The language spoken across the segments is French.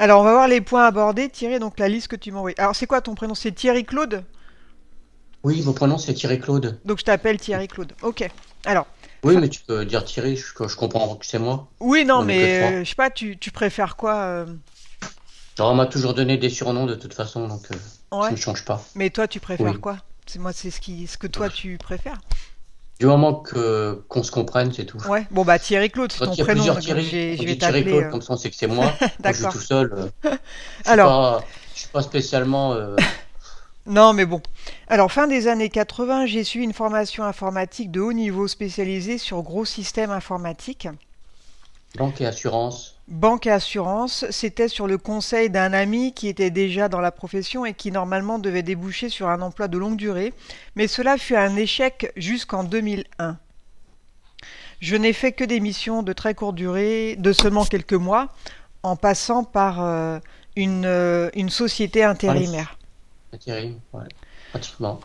Alors, on va voir les points abordés. Thierry, donc la liste que tu m'as envoyée. Alors, c'est quoi ton prénom? C'est Thierry Claude? Oui, mon prénom c'est Thierry Claude. Donc, je t'appelle Thierry Claude. Ok. Alors, Oui, mais tu peux dire Thierry, je comprends que c'est moi. oui, non, On n'est que mais trois. je sais pas, tu préfères quoi Alors, on m'a toujours donné des surnoms de toute façon, donc ça Ouais. ne change pas. Mais toi, tu préfères Oui. quoi? C'est moi, c'est ce que toi tu préfères. Du moment que qu'on se comprenne, c'est tout. Ouais. Bon, bah, Thierry Claude, c'est Quand ton il y a prénom, plusieurs donc Thierry, je on vais dit Thierry t'appeler. Claude, comme ça on sait que c'est moi. Quand je suis D'accord. tout seul, Alors, je suis pas spécialement. non, mais bon. Alors, fin des années 80, j'ai suivi une formation informatique de haut niveau spécialisée sur gros systèmes informatiques. Banque et assurance. Banque et assurance, c'était sur le conseil d'un ami qui était déjà dans la profession et qui normalement devait déboucher sur un emploi de longue durée, mais cela fut un échec jusqu'en 2001. Je n'ai fait que des missions de très courte durée, de seulement quelques mois, en passant par une société Ouais, intérimaire. Thierry, ouais, pratiquement.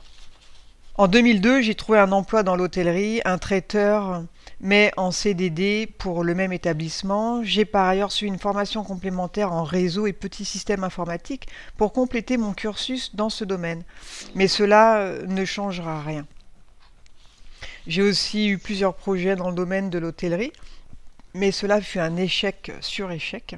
En 2002, j'ai trouvé un emploi dans l'hôtellerie, un traiteur, mais en CDD pour le même établissement. J'ai par ailleurs suivi une formation complémentaire en réseau et petits systèmes informatiques pour compléter mon cursus dans ce domaine. Mais cela ne changera rien. J'ai aussi eu plusieurs projets dans le domaine de l'hôtellerie, mais cela fut un échec sur échec.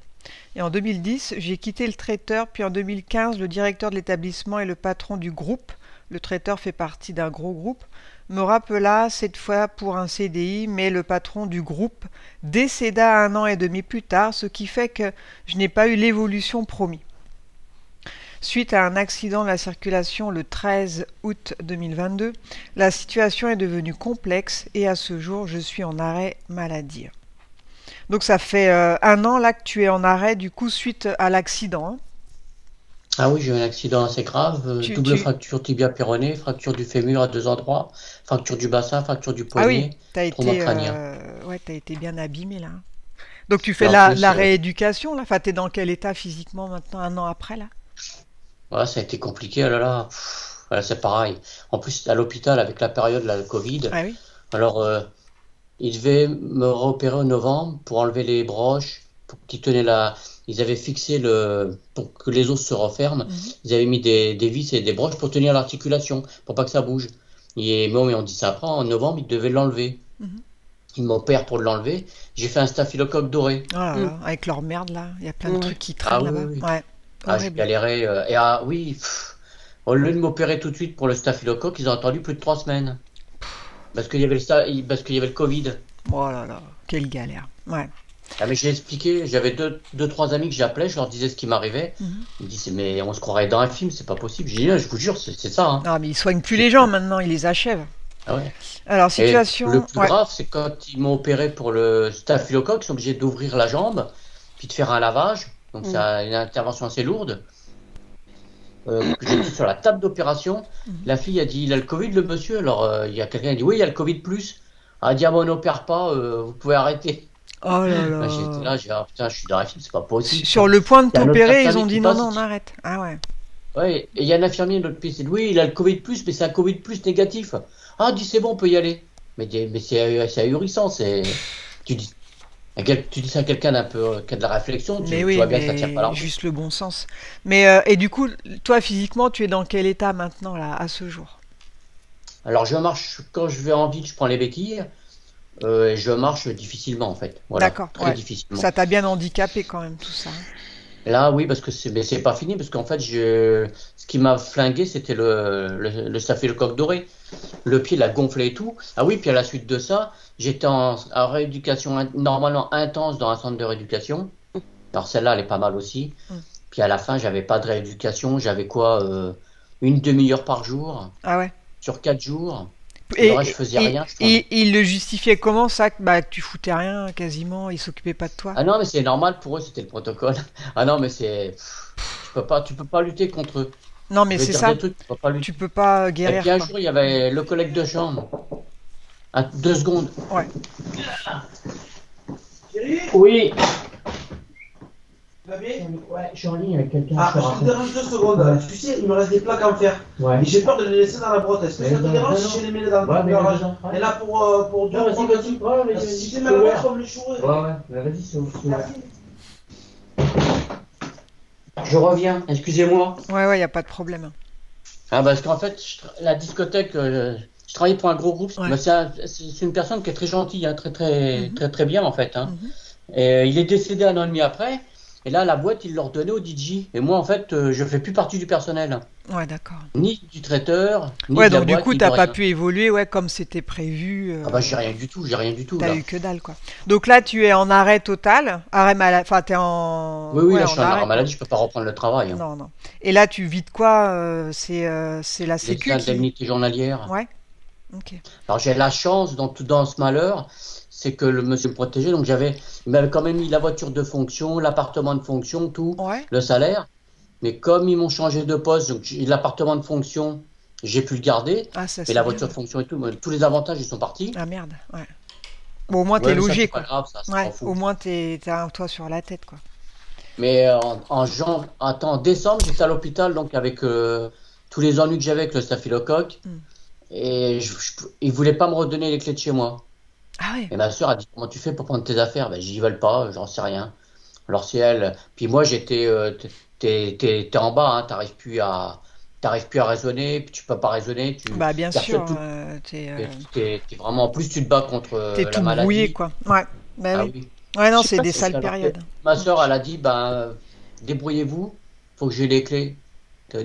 Et en 2010, j'ai quitté le traiteur, puis en 2015, le directeur de l'établissement et le patron du groupe, le traiteur fait partie d'un gros groupe, me rappela cette fois pour un CDI, mais le patron du groupe décéda 1 an et demi plus tard, ce qui fait que je n'ai pas eu l'évolution promise. Suite à un accident de la circulation le 13 août 2022, la situation est devenue complexe et à ce jour, je suis en arrêt maladie. Donc ça fait 1 an là que tu es en arrêt du coup suite à l'accident, hein. Ah oui, j'ai eu un accident assez grave, Tu, double tu... fracture tibia-péroné, fracture du fémur à deux endroits, fracture du bassin, fracture du Ah oui, poignet, trauma crânien. ouais, t'as été bien abîmé là. Donc tu fais Mais en la plus, rééducation là, enfin t'es dans quel état physiquement maintenant 1 an après là? voilà, ça a été compliqué, oh là là, voilà, c'est pareil. En plus, à l'hôpital, avec la période, la Covid, Ah oui. alors, ils devaient me repérer en novembre pour enlever les broches, pour qu'ils tenaient la... Ils avaient fixé pour que les os se referment, Mhm, ils avaient mis des vis et des broches pour tenir l'articulation, pour pas que ça bouge. Et bon, mais on dit ça après, en novembre, ils devaient l'enlever. mhm. Ils m'opèrent pour l'enlever. J'ai fait un staphylocoque doré. Oh là Hmm. là, avec leur merde là, il y a plein de Ouais. trucs qui Ah traînent oui, oui, là-bas. oui. Ouais, Ah, j'ai horrible. galéré. Et ah oui, au lieu de m'opérer tout de suite pour le staphylocoque, ils ont attendu plus de 3 semaines. Parce qu'il y avait parce qu'il y avait le Covid. Oh là là, quelle galère. Ouais. Ah, mais j'ai expliqué, j'avais deux, trois amis que j'appelais, je leur disais ce qui m'arrivait. Mhm. Ils me disaient, mais on se croirait dans un film, c'est pas possible. J'ai dit, ah, je vous jure, c'est ça, hein. Ah mais ils soignent plus les gens maintenant, ils les achèvent. Ah ouais. Alors Et le situation, plus ouais. grave, c'est quand ils m'ont opéré pour le staphylocoque, ils sont obligés d'ouvrir la jambe, puis de faire un lavage. Donc, c'est Mm. une intervention assez lourde. Que j'étais sur la table d'opération. Mhm. La fille a dit, il a le Covid, le monsieur. Alors, il y a quelqu'un qui a dit, oui, il y a le Covid plus. Elle a dit, ah, bon, on n'opère pas, vous pouvez arrêter. Oh là Bah, j'étais là. là, j'ai dit, ah, putain, je suis dans un film, c'est pas possible, Sur ça. le point de Il y a un autre t'opérer, ils ont infirmier dit qui non, passe, non, il on dit, arrête. Ah ouais. ouais, et il y a un infirmier de l'autre pays, c'est oui, il a le Covid plus, mais c'est un Covid plus négatif. Ah, dit c'est bon, on peut y aller. Mais c'est ahurissant, tu dis, tu dis ça à quelqu'un d'un peu qui a de la réflexion, Mais tu oui, vois bien que ça tire pas la mais route. juste le bon sens. Mais et du coup, toi physiquement, tu es dans quel état maintenant là, à ce jour? Alors je marche quand je vais en ville, je prends les béquilles et je marche difficilement en fait. Voilà, D'accord, très ouais. difficilement. Ça t'a bien handicapé quand même tout ça, hein. Là, oui, parce que mais c'est pas fini, parce qu'en fait, ce qui m'a flingué, c'était le staphylocoque doré. Le pied l'a gonflé et tout. Ah oui, puis à la suite de ça, j'étais en rééducation normalement intense dans un centre de rééducation. Alors celle-là, elle est pas mal aussi. Mm. Puis à la fin, j'avais pas de rééducation. J'avais quoi, une demi-heure par jour, Ah ouais. sur 4 jours. Le reste, je Et, faisais et, rien, je tournais. et il le justifiait comment ça, que tu foutais rien quasiment, il s'occupait pas de toi? Ah non, mais c'est normal pour eux, c'était le protocole. Ah non, mais tu peux pas lutter contre eux. Non Je mais vais c'est dire ça, des trucs, tu peux pas lutter. tu peux pas Et puis guérir un quoi. jour, il y avait le collègue de chambre. À 2 secondes. Ouais. Thierry, Oui. tu vas bien? Ouais, je suis en ligne avec quelqu'un. Ah, Je te je te rappelle. dérange 2 secondes. Ouais. Tu sais, il me reste des plaques à me faire. Ouais. Et j'ai peur de les laisser dans la brotte. Est-ce que Mais ça te non, dérange non, si non. je les mets dans Ouais, le mais garage? vas-y, ouais. Et là pour deux Non, ou vas-y, trois vas-y. minutes. Ouais, Parce que si vas-y, tu c'est mets la brotte, ouvert. comme les chouettes. Ouais, ouais. Mais vas-y, c'est ouvert. Merci. Je reviens, excusez-moi. Ouais, y a pas de problème. Ah, parce qu'en fait, la discothèque, je travaillais pour un gros groupe, Ouais. mais c'est une personne qui est très gentille, hein, très, très, Mhm, très, très bien en fait, hein. mhm. Et il est décédé 1 an et demi après, et là, la boîte, il leur donnait au DJ. Et moi, en fait, je fais plus partie du personnel, Ouais, d'accord. ni du traiteur, ni Ouais, de la donc du boîte, coup, ni de t'as pas rien. pu évoluer, ouais, comme c'était prévu. Ah bah, j'ai rien du tout T'as là. eu que dalle, quoi. Donc là, tu es en arrêt total, arrêt maladie. Enfin, t'es Oui, en, oui, ouais, là, je suis en en arrêt arrêt, quoi. maladie, je peux pas reprendre le travail, hein. Non, non. Et là, tu vis de quoi? C'est la Les Sécu qui. indemnités journalières. Ouais. Ok. Alors j'ai la chance dans ce malheur, c'est que le monsieur me protégeait, donc il m'avait quand même mis la voiture de fonction, l'appartement de fonction, tout, Ouais. le salaire. Mais comme ils m'ont changé de poste, donc l'appartement de fonction, j'ai pu le garder, Ah, ça mais c'est la bien. voiture de fonction et tout, tous les avantages ils sont partis. Ah merde. Ouais. Bon, au moins t'es Ouais, mais ça logé, c'est pas quoi. grave, ça m'en Ouais. Au fout. moins t'as un toit sur la tête, quoi. Mais en décembre, j'étais à l'hôpital donc avec tous les ennuis que j'avais avec le staphylocoque, Hmm. et ils voulaient pas me redonner les clés de chez moi. Ah ouais. Et ma soeur a dit, comment tu fais pour prendre tes affaires? Ben, j'y veulent pas, j'en sais rien. Alors c'est elle. Puis moi j'étais, t'es en bas, hein, t'arrives plus à raisonner, puis tu peux pas raisonner, Bah bien personne, sûr. tout, t'es vraiment, en plus tu te bats contre T'es la tout brouillé, maladie. quoi. Ouais. Bah Ah oui. oui. Ouais, Je non, sais c'est pas des si. sales Alors que périodes. ma Hmm. soeur, elle a dit, ben, débrouillez-vous, faut que j'ai les clés.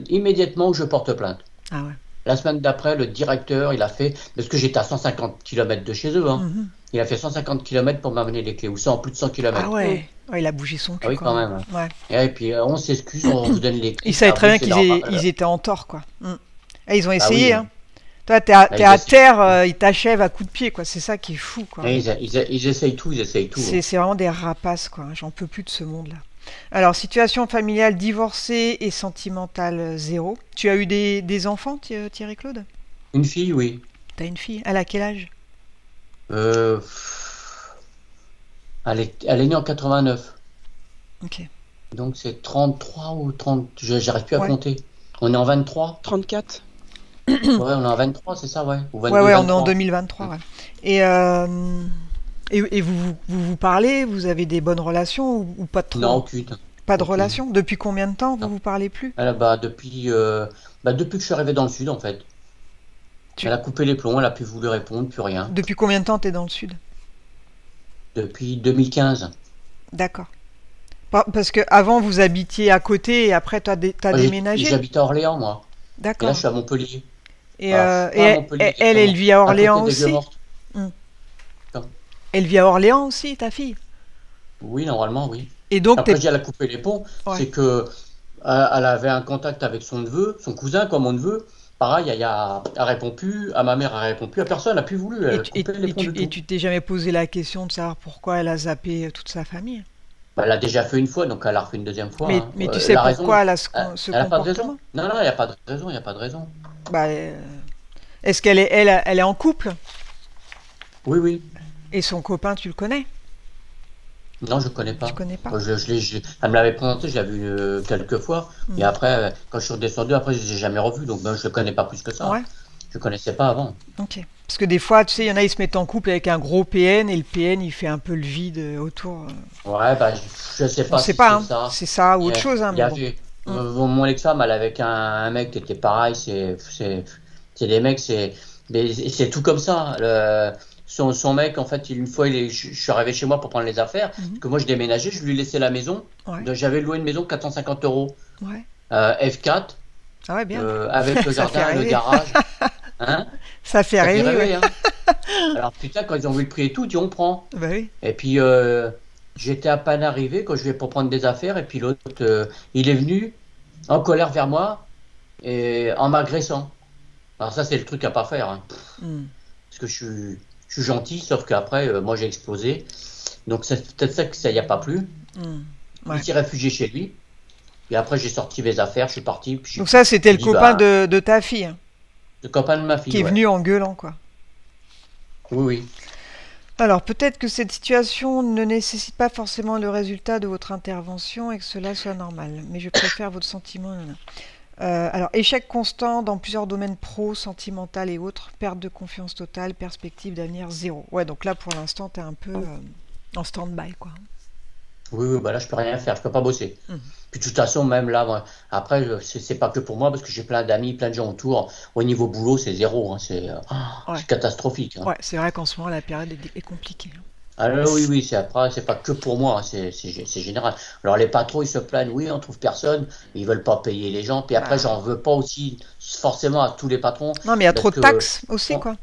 Immédiatement, je porte plainte. Ah ouais. La semaine d'après, le directeur, il a fait, parce que j'étais à 150 km de chez eux, hein. Mhm. Il a fait 150 km pour m'amener les clés, ou 100, plus de 100 Ah km. ouais. Ouais, il a bougé son Ah cul oui, quand quand même. même, hein. Ouais. Et puis, on s'excuse, on vous donne les Ils clés, c'est savaient à très vous, bien c'est qu'ils normal. ils étaient en tort, quoi. Hmm. Et ils ont Ah oui, essayé, hein. hein. Toi, Là, t'es ils à essaient, terre, ils t'achèvent à coups de pied, quoi. C'est ça qui est fou, quoi. ils essayent tout, ils essayent tout, hein. C'est vraiment des rapaces, quoi. J'en peux plus de ce monde-là. Alors, situation familiale divorcée et sentimentale zéro. Tu as eu des enfants, Thierry-Claude? Une fille, oui. T'as une fille? Elle a quel âge? Euh, elle est née en 89. Ok. Donc, c'est 33 ou 30, j'arrive plus à Ouais. compter. On est en 23? 34. Ouais, on est en 23, c'est ça, ouais. Ou Ouais, 22, ouais, on est en 23. 2023, ouais. Et, vous parlez? Vous avez des bonnes relations ou pas Non, trop? aucune. Pas de Aucune. relations? Depuis combien de temps vous Non. vous parlez plus? Depuis que je suis arrivé dans le sud, en fait. Tu- Elle a coupé les plombs, elle a plus voulu répondre, plus rien. Depuis combien de temps t'es dans le sud? Depuis 2015. D'accord. Parce que avant vous habitiez à côté et après t'as Moi, déménagé? j'habite à Orléans, moi. Et là, je D'accord. suis à Montpellier. Et, Enfin, pas à Montpellier elle exactement. vit à À côté Orléans aussi? d'Aigues-Mortes. Hmm. Comme- Elle vit à Orléans aussi, ta fille? Oui, normalement, oui. Et donc Après, t'es... je dis elle a coupé les ponts. Ouais. C'est que elle avait un contact avec son neveu, son cousin, comme mon neveu. Pareil, elle répond plus. À ma mère, elle répond plus. À personne, elle n'a plus voulu. Et, Elle a coupé les ponts du tout. tu t'es jamais posé la question de savoir pourquoi elle a zappé toute sa famille? Bah, elle l'a déjà fait une fois, donc elle a refait une deuxième fois, hein. Mais tu sais La pourquoi raison, elle a ce elle n'a pas de raison. comportement? Non, non, il n'y a pas de raison, il n'y a pas de raison. Bah, est-ce qu'elle est, elle est en couple? Oui, oui. Et son copain, tu le connais? Non, je ne connais Tu pas. connais pas? Moi, elle me l'avait présenté, je l'ai vu quelques fois. Et Hmm. après, quand je suis redescendu, après, je ne l'ai jamais revu. Donc, ben, je ne le connais pas plus que ça. Ouais, Je ne connaissais pas avant. ok. Parce que des fois, tu sais, il y en a, ils se mettent en couple avec un gros PN et le PN, il fait un peu le vide autour. Ouais, bah, je ne sais On pas sait si pas, c'est hein. ça. C'est ça ou Il y autre a, chose, hein, il y mais a bon. vu. Hmm. Mon ex-femme, elle avait un mec qui était pareil. C'est des mecs, c'est tout comme ça. Son mec, en fait, une fois, je suis arrivé chez moi pour prendre les affaires. Parce Mhm. que moi, je déménageais, je lui laissais la maison. Ouais, Donc, j'avais loué une maison 450 euros. ouais. F4, Ah ouais, bien. avec le Ça fait jardin, le rêver. garage. Hein? Ça fait Ça fait rêver, rêver, ouais. hein. Alors putain, quand ils ont vu le prix et tout, ils dit on prend. Bah oui. Et puis j'étais à peine arrivé quand je vais pour prendre des affaires et puis l'autre, il est venu en colère vers moi et en m'agressant. Alors ça, c'est le truc à pas faire, hein. Hmm. Parce que je suis gentil, sauf qu'après, moi j'ai explosé. Donc c'est peut-être ça que ça y a pas plu. Hmm. Il Ouais. s'est réfugié chez lui. Et après, j'ai sorti mes affaires, je suis parti. Puis Donc ça, c'était j'ai le dit, copain bah, de ta fille, hein, le copain de ma qui fille, est ouais. venu en gueulant, quoi. Oui, oui. Alors, peut-être que cette situation ne nécessite pas forcément le résultat de votre intervention et que cela soit normal, mais je préfère votre sentiment. Nanana. Alors, échec constant dans plusieurs domaines pro, sentimental et autres, perte de confiance totale, perspective d'avenir zéro. Ouais, donc là, pour l'instant, t'es un peu en stand-by, quoi. Oui, oui, bah là, je peux rien faire, je peux pas bosser. Mhm. Puis de toute façon, même là, moi, après, c'est pas que pour moi, parce que j'ai plein d'amis, plein de gens autour. Au niveau boulot, c'est zéro, hein, Ouais, c'est catastrophique, hein. ouais, c'est vrai qu'en ce moment, la période est compliquée, hein. Alors oui, oui, c'est après, c'est pas que pour moi, hein, c'est général. Alors les patrons, ils se plaignent, oui, on trouve personne, ils veulent pas payer les gens. Puis après, Bah, j'en veux pas aussi forcément à tous les patrons, non, mais il y a parce trop de que taxes aussi, bon, quoi.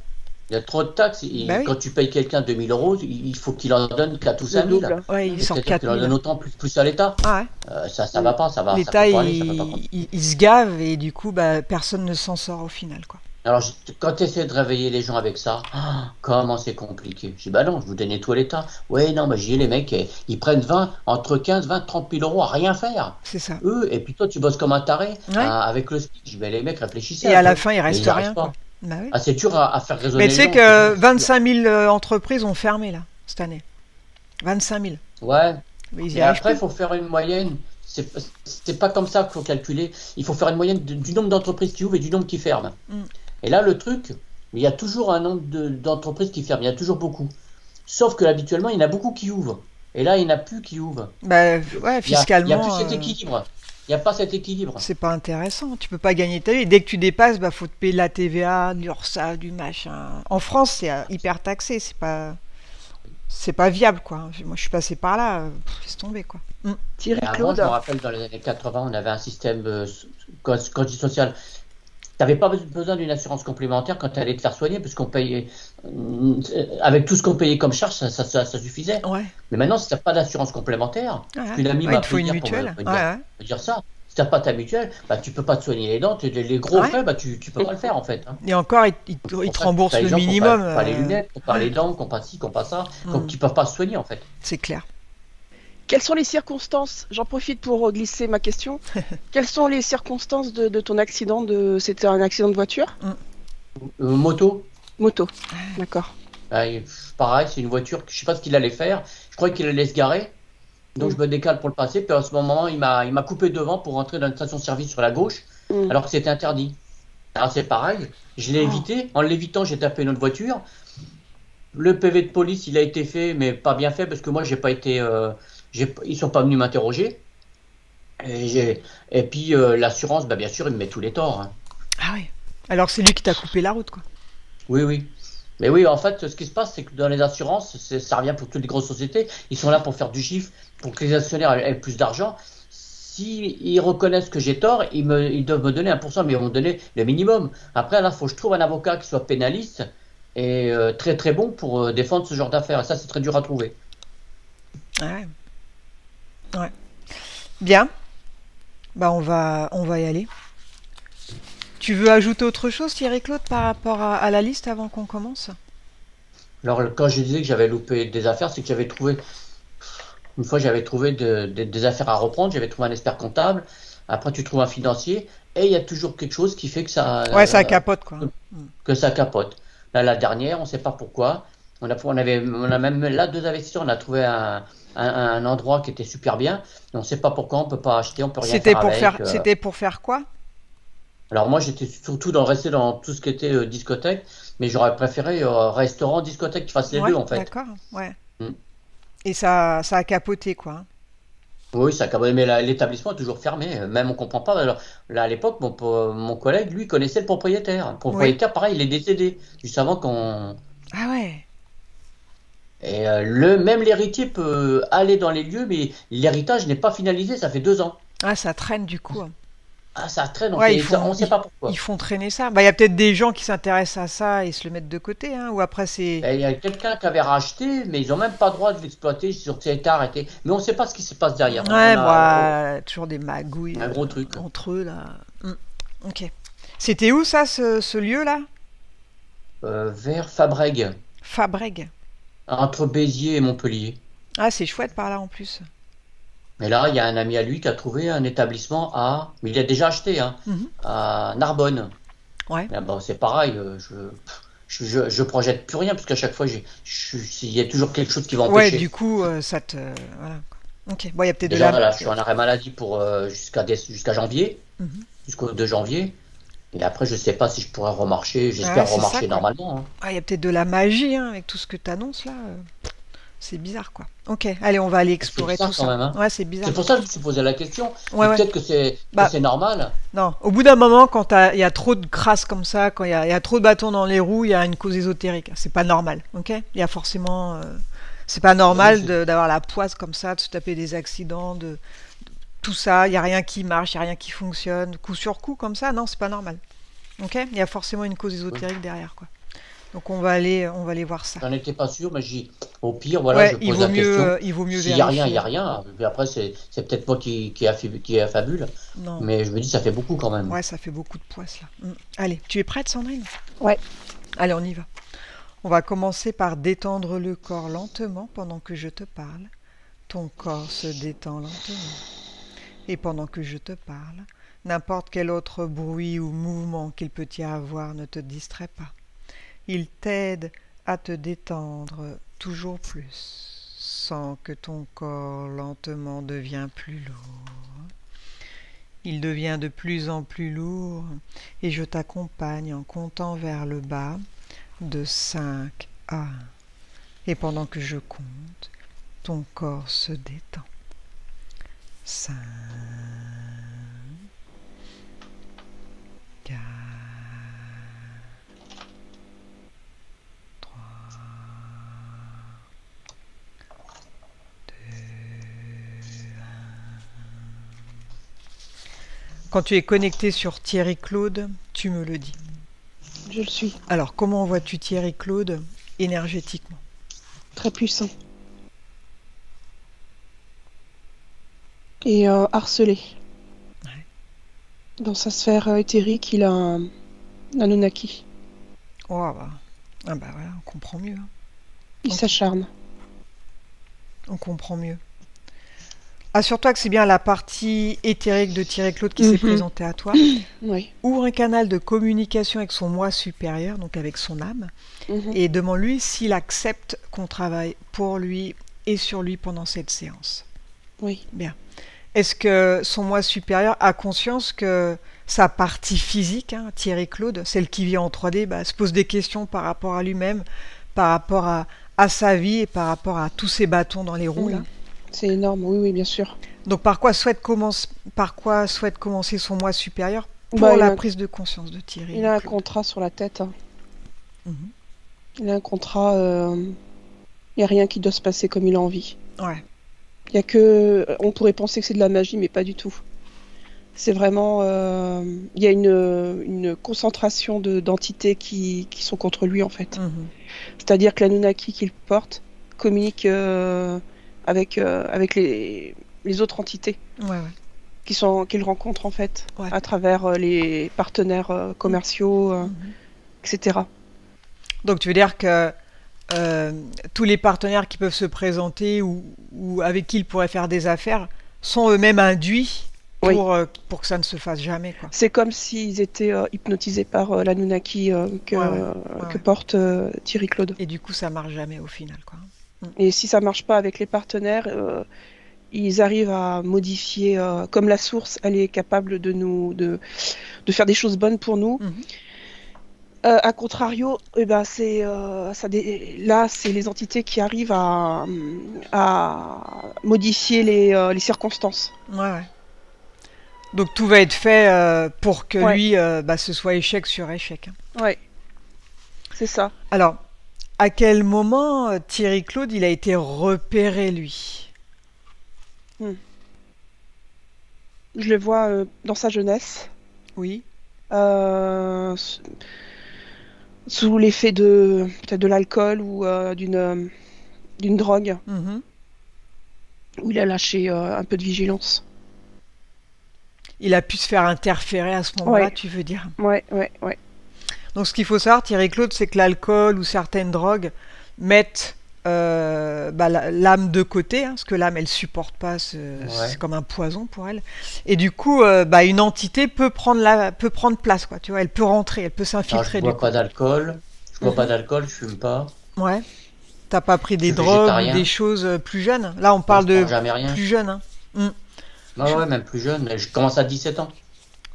il y a trop de taxes. Bah Et oui, quand tu payes quelqu'un 2 000 euros, il faut qu'il en donne 4 ou Le 5 000. double. ouais, il Mhm. sort C'est-à-dire qu'il quatre en donne mille. autant plus à l'État. Ah ouais. Ça Mhm. va pas, ça L'État, peut pas aller, ça peut pas continuer. il se gave et du coup, bah, personne ne s'en sort au final, quoi. Alors, quand tu essaies de réveiller les gens avec ça, comment c'est compliqué. Je dis, bah non, je vous donnais tout à l'État. Ouais, non, bah j'ai les mecs, ils prennent 20, entre 15, 20, 30 000 euros à rien faire. C'est ça. Eux, et puis toi, tu bosses comme un taré Ouais. avec le SMIC. Je dis, mais les mecs, réfléchissez Et un à la peu. fin, il Et reste ils n'y arrivent rien, quoi. pas. Bah oui. Ah, c'est dur à faire Mais raisonner tu les sais gens, c'est dur. que 25 000 entreprises ont fermé, là, cette année. 25 000. Ouais, Mais ils y mais arrivent après, il plus. faut faire une moyenne. C'est pas comme ça qu'il faut calculer. Il faut faire une moyenne du nombre d'entreprises qui ouvrent et du nombre qui ferment. Mm. Et là, le truc, il y a toujours un nombre d'entreprises qui ferment. Il y a toujours beaucoup. Sauf que habituellement, il y en a beaucoup qui ouvrent. Et là, il n'y en a plus qui ouvrent. Bah ouais, Il y a plus fiscalement, cet équilibre. Il n'y a pas cet équilibre. c'est pas intéressant. Tu peux pas gagner ta vie. Dès que tu dépasses, bah faut te payer de la TVA, de l'URSSAF, du machin. En France, c'est hyper taxé. C'est pas viable, quoi. Moi, je suis passé par là. Laisse tomber, quoi. Mm. Et Thierry avant, Claude. je me rappelle, dans les années 80, on avait un système quand social. Tu n'avais pas besoin d'une assurance complémentaire quand tu allais te faire soigner, parce qu'on payait, avec tout ce qu'on payait comme charge, ça suffisait. Ouais. Mais maintenant, si tu n'as pas d'assurance complémentaire, Ouais, une amie ouais, il m'a te faut appelé une hier pour mutuelle. me Ouais, ouais. dire ça. Si tu n'as pas ta mutuelle, bah, tu peux pas te soigner les dents, les gros Ouais. frais, bah, tu peux pas le faire en fait, hein. Et encore, il C'est te pour ça que rembourse t'as les le gens qui minimum. n'ont pas les lunettes, qui n'ont pas les dents, qui n'ont pas ci, qui n'ont pas ça, Mm. qui ne peuvent pas se soigner en fait. C'est clair. Quelles sont les circonstances? J'en profite pour glisser ma question. Quelles sont les circonstances de ton accident C'était un accident de voiture? Moto, Moto. D'accord. pareil, c'est une voiture que je sais pas ce qu'il allait faire. Je croyais qu'il allait se garer. Donc Mm. je me décale pour le passer. Puis à ce moment, il m'a coupé devant pour rentrer dans une station-service sur la gauche, Mm. alors que c'était interdit. Alors c'est pareil, je l'ai Oh. évité. En l'évitant, j'ai tapé une autre voiture. Le PV de police, il a été fait, mais pas bien fait parce que moi, j'ai pas été. Ils sont pas venus m'interroger. Et puis l'assurance, bah, bien sûr, il me met tous les torts, hein. Ah ouais. Alors c'est lui qui t'a coupé la route, quoi. Oui, oui. Mais oui, en fait, ce qui se passe, c'est que dans les assurances, ça revient pour toutes les grosses sociétés. Ils sont là pour faire du chiffre, pour que les actionnaires aient plus d'argent. S'ils reconnaissent que j'ai tort, ils doivent me donner 1%, mais ils vont me donner le minimum. Après, là, il faut que je trouve un avocat qui soit pénaliste et très très bon pour défendre ce genre d'affaires. Et ça, c'est très dur à trouver. Ouais. Ouais. Bien. Bah on va y aller. Tu veux ajouter autre chose, Thierry Claude, par rapport à la liste avant qu'on commence? Alors, quand je disais que j'avais loupé des affaires, c'est que j'avais trouvé, une fois, j'avais trouvé des affaires à reprendre. J'avais trouvé un expert comptable. Après, tu trouves un financier. Et il y a toujours quelque chose qui fait Ouais, ça capote, quoi. que ça capote. Là, la dernière, on ne sait pas pourquoi. On a même là 2 investisseurs. On a trouvé un endroit qui était super bien. Mais on ne sait pas pourquoi. On ne peut pas acheter. On ne peut rien C'était faire pour avec. faire, c'était pour faire quoi? Alors moi, j'étais surtout rester dans tout ce qui était discothèque. Mais j'aurais préféré restaurant, discothèque qui fassent les Ouais, deux en fait. d'accord. Ouais. Mm. Et ça a capoté, quoi. Oui, ça, mais l'établissement est toujours fermé. Même on comprend pas. Alors, là, à l'époque, mon collègue, lui, connaissait le propriétaire. Le Oui. propriétaire, pareil, il est décédé. Juste avant qu'on. Ah ouais. Et même l'héritier peut aller dans les lieux, mais l'héritage n'est pas finalisé. Ça fait 2 ans. Ah, ça traîne du coup. Ah, ça traîne. Ouais, On ne sait pas pourquoi. ils font traîner ça. Bah, il y a peut-être des gens qui s'intéressent à ça et se le mettent de côté, hein, ou après c'est. Et il y a quelqu'un qui avait racheté, mais ils n'ont même pas le droit de l'exploiter. Ça a été arrêté. Mais on ne sait pas ce qui se passe derrière. On Ouais, a toujours des magouilles un gros truc. entre eux là. Ok. C'était où ça, ce lieu-là? Vers Fabrègues, Fabrègues. entre Béziers et Montpellier. Ah, c'est chouette par là en plus. Mais là, il y a un ami à lui qui a trouvé un établissement mais il a déjà acheté, hein, Mhm. à Narbonne. Ouais. Là, bon, c'est pareil, je projette plus rien parce qu'à chaque fois, il y a toujours quelque chose qui va Ouais, empêcher. du coup, ça te. Voilà, quoi. Ok. Bon, il y a peut-être de Déjà, la. là, je suis en arrêt maladie pour jusqu'à janvier, Mhm. jusqu'au 2 janvier. Et après, je sais pas si je pourrais remarcher. Ouais, J'espère c'est ça, remarcher quoi. normalement, hein. Ah, il y a peut-être de la magie hein, avec tout ce que tu annonces là. C'est bizarre, quoi. Ok, allez, on va aller explorer bizarre tout quand ça. même, hein. Ouais, c'est bizarre. C'est pour ça que je me suis posé la question. Ouais, ouais. Peut-être que c'est Bah, normal. non, au bout d'un moment, quand il y a trop de crasse comme ça, quand il y a trop de bâtons dans les roues, il y a une cause ésotérique. C'est pas normal, ok? Il y a forcément... c'est pas Oui, normal d'avoir la poisse comme ça, de se taper des accidents, tout ça, il n'y a rien qui marche, il n'y a rien qui fonctionne, coup sur coup comme ça, non, c'est pas normal. Ok? Il y a forcément une cause oui. ésotérique derrière, quoi. Donc on va aller voir ça. J'en étais pas sûr, mais au pire, voilà, Ouais, je pose la question. il vaut mieux S'il y a rien, il y vérifier. a rien. Puis après, c'est peut-être moi qui affabule, Non, mais je me dis, ça fait beaucoup quand même. ouais, ça fait beaucoup de poisse là. Allez, tu es prête, Sandrine? Ouais. Allez, on y va. On va commencer par détendre le corps lentement pendant que je te parle. Ton corps se détend lentement. Et pendant que je te parle, n'importe quel autre bruit ou mouvement qu'il peut y avoir ne te distrait pas. Il t'aide à te détendre toujours plus, sans que ton corps lentement devienne plus lourd. Il devient de plus en plus lourd et je t'accompagne en comptant vers le bas de 5 à 1. Et pendant que je compte, ton corps se détend. 5, 4, 3, 2, 1. Quand tu es connecté sur Thierry Claude, tu me le dis. Je le suis. Alors, comment vois-tu Thierry Claude énergétiquement? Très puissant. Et harcelé. Ouais. Dans sa sphère éthérique, il a un Anunnaki. Oh, bah. Ah bah voilà, on comprend mieux. Hein. Il s'acharne. On comprend mieux. Assure-toi que c'est bien la partie éthérique de Thierry Claude qui s'est présentée à toi. Oui. Ouvre un canal de communication avec son moi supérieur, donc avec son âme, et demande-lui s'il accepte qu'on travaille pour lui et sur lui pendant cette séance. Oui. Bien. Est-ce que son moi supérieur a conscience que sa partie physique, hein, Thierry Claude, celle qui vit en 3D, se pose des questions par rapport à lui-même, par rapport à sa vie et par rapport à tous ces bâtons dans les roues là? C'est énorme, oui, oui, bien sûr. Donc par quoi souhaite commencer son moi supérieur pour la prise de conscience de Thierry? Il a un contrat sur la tête. Hein. Mhm. Il a un contrat. Il n'y a rien qui doit se passer comme il a envie. Ouais. Il y a que. On pourrait penser que c'est de la magie, mais pas du tout. C'est vraiment. Il y a une concentration d'entités qui sont contre lui, en fait. Mhm. C'est-à-dire que l'Anunnaki qu'il porte communique avec les autres entités Ouais. qu'il rencontre, en fait, Ouais. à travers les partenaires commerciaux, etc. Donc tu veux dire que tous les partenaires qui peuvent se présenter ou avec qui il pourrait faire des affaires sont eux-mêmes induits pour que ça ne se fasse jamais, quoi. C'est comme s'ils étaient hypnotisés par l'Anunnaki que porte Thierry Claude. Et du coup, ça marche jamais au final, quoi. Et si ça marche pas avec les partenaires, ils arrivent à modifier, comme la source, elle est capable de faire des choses bonnes pour nous. A contrario, là, c'est les entités qui arrivent à modifier les circonstances. Ouais. Donc tout va être fait pour que lui, ce soit échec sur échec. Hein. Ouais, c'est ça. Alors, à quel moment Thierry Claude, il a été repéré, lui? Je le vois dans sa jeunesse. Oui. Sous l'effet peut-être de l'alcool ou d'une drogue, où il a lâché un peu de vigilance. Il a pu se faire interférer à ce moment-là, tu veux dire? Ouais. Donc ce qu'il faut savoir, Thierry Claude, c'est que l'alcool ou certaines drogues mettent l'âme de côté, hein, parce que l'âme, elle supporte pas, c'est comme un poison pour elle. Et du coup, une entité peut prendre place, quoi. Tu vois, elle peut rentrer, elle peut s'infiltrer. Je bois pas d'alcool, je fume pas. Ouais. T'as pas pris des drogues ou des choses plus jeunes? Là, on parle de jamais rien. plus jeune. Hein. Ouais, même plus jeune, mais je commence à 17 ans.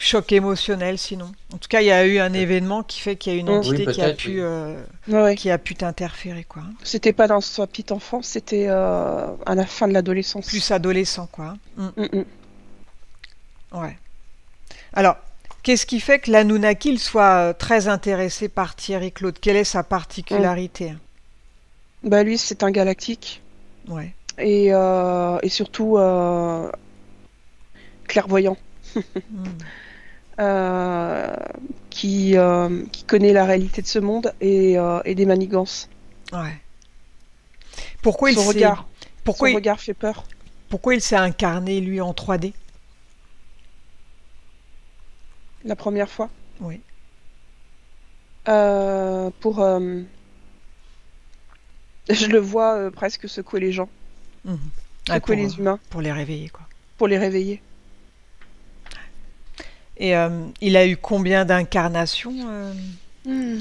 choc émotionnel sinon. En tout cas, il y a eu un événement qui fait qu'il y a une Mm. entité Oui, qui a peut-être, pu, oui. Ouais. qui a pu t'interférer, quoi. C'était pas dans sa petite enfance, c'était à la fin de l'adolescence. Plus adolescent, quoi. Mm. Mm. Ouais. Alors, qu'est-ce qui fait que l'Anunnaki il soit très intéressé par Thierry Claude? Quelle est sa particularité? Bah lui, c'est un galactique Ouais. et surtout clairvoyant, Mm. qui connaît la réalité de ce monde et des manigances. Ouais. Pourquoi il Son s'est regard, pourquoi son il, regard fait peur. pourquoi il s'est incarné lui en 3D? La première fois, Oui. pour je le vois presque secouer les gens, Mhm. Ouais, secouer les humains pour les réveiller, quoi. pour les réveiller. Et il a eu combien d'incarnations Hmm.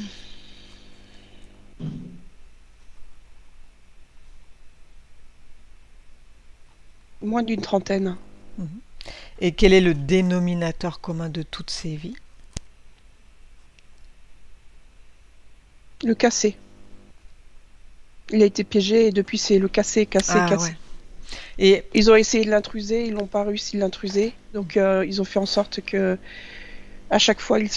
Moins d'une trentaine. Et quel est le dénominateur commun de toutes ces vies? Le cassé. Il a été piégé et depuis c'est le cassé, cassé, Ah cassé. ouais. Et Ils ont essayé de l'intruser, ils n'ont pas réussi de l'intruser. Donc ils ont fait en sorte que à chaque fois il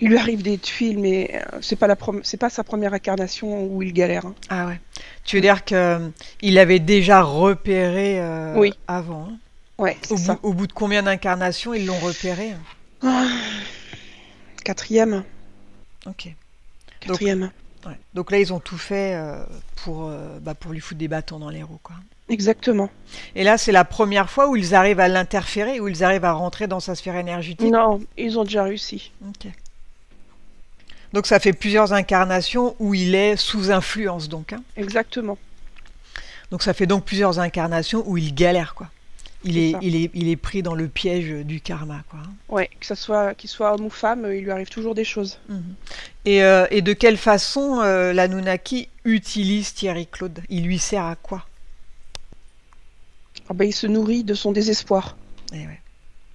lui arrive des tuiles, mais c'est pas sa première incarnation où il galère. Hein. ah ouais. Tu veux dire que il avait déjà repéré Oui. avant, hein? Ouais, c'est ça. Au bout de combien d'incarnations ils l'ont repéré? Ah, quatrième. Ok. Quatrième. Ouais. Donc là, ils ont tout fait pour lui foutre des bâtons dans les roues, quoi. Exactement. Et là, c'est la première fois où ils arrivent à l'interférer, où ils arrivent à rentrer dans sa sphère énergétique. Non, ils ont déjà réussi. Ok. Donc ça fait plusieurs incarnations où il est sous influence, donc. Hein. Exactement. Donc ça fait donc plusieurs incarnations où il galère, quoi. Il C'est est, ça. il est pris dans le piège du karma, quoi. Ouais, qu'il soit homme ou femme, il lui arrive toujours des choses. Mhm. Et de quelle façon l'Anunnaki utilise Thierry Claude? Il lui sert à quoi? Ah bah, il se nourrit de son désespoir. Eh ouais.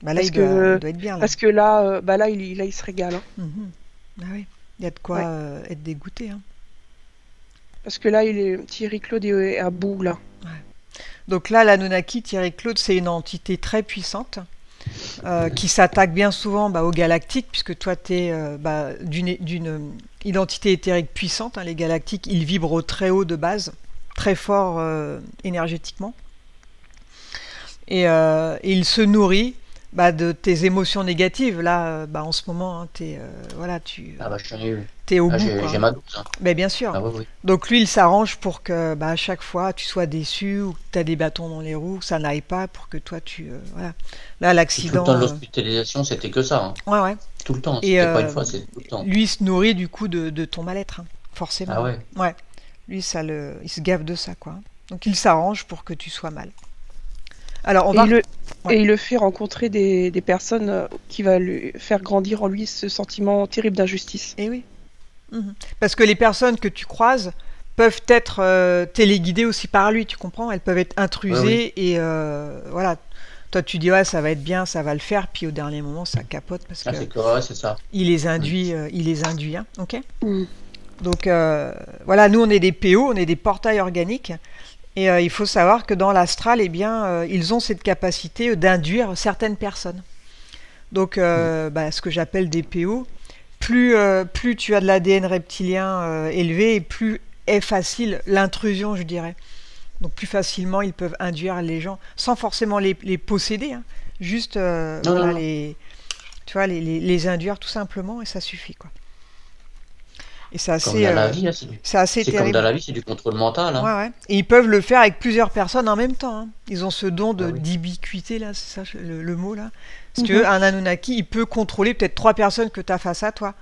Bah là, Parce il que- doit être bien, là. Parce que là, il se régale. Hein. Mhm. Ah oui. Il y a de quoi Ouais. être dégoûté, hein. Parce que là, Thierry Claude est à bout, là. Donc là, l'Anunnaki, Thierry Claude, c'est une entité très puissante qui s'attaque bien souvent aux galactiques, puisque toi, tu es d'une identité éthérique puissante. Hein. Les galactiques, ils vibrent au très haut de base, très fort énergétiquement. Et il se nourrit de tes émotions négatives. Là, en ce moment, hein, Ah bah, j'en ai eu. t'es au Ah, bout, quoi. j'ai ma dose. Hein. Mais bien sûr. Ah oui, oui. Donc lui, il s'arrange pour que à chaque fois, tu sois déçu ou que tu as des bâtons dans les roues, que ça n'aille pas pour que toi, voilà. Là, Tout le l'accident... temps de l'hospitalisation, c'était que ça. Hein. Ouais. Tout le temps. Et, C'était pas une fois, c'était tout le temps. Lui, il se nourrit du coup de ton mal-être, hein, forcément. Ah ouais. Ouais. Lui, il se gave de ça, quoi. Donc il s'arrange pour que tu sois mal. Alors, Et Ouais. il le fait rencontrer des personnes qui va lui faire grandir en lui ce sentiment terrible d'injustice. Eh oui. Mhm. Parce que les personnes que tu croises peuvent être téléguidées aussi par lui, tu comprends? Elles peuvent être intrusées et voilà. Toi, tu dis, ouais, ça va être bien, ça va le faire, puis au dernier moment, ça capote parce Ah, que c'est que, ouais, c'est ça. il les induit, hein, ok? Mm. Donc voilà, nous on est des PO, on est des portails organiques, et il faut savoir que dans l'astral, eh bien, ils ont cette capacité d'induire certaines personnes. Donc ce que j'appelle des PO, plus tu as de l'ADN reptilien élevé, et plus est facile l'intrusion, je dirais. Donc plus facilement ils peuvent induire les gens, sans forcément les posséder, hein. Juste Non. les induire tout simplement, et ça suffit, quoi. Et c'est Comme assez, dans la vie, hein, c'est assez c'est comme terrible. dans la vie, c'est du contrôle mental. Hein. Ouais. Et ils peuvent le faire avec plusieurs personnes en même temps, hein. Ils ont ce don Ah oui. d'ubiquité, là, c'est ça le mot, là. Parce que un Anunnaki, il peut contrôler peut-être 3 personnes que tu as face à toi.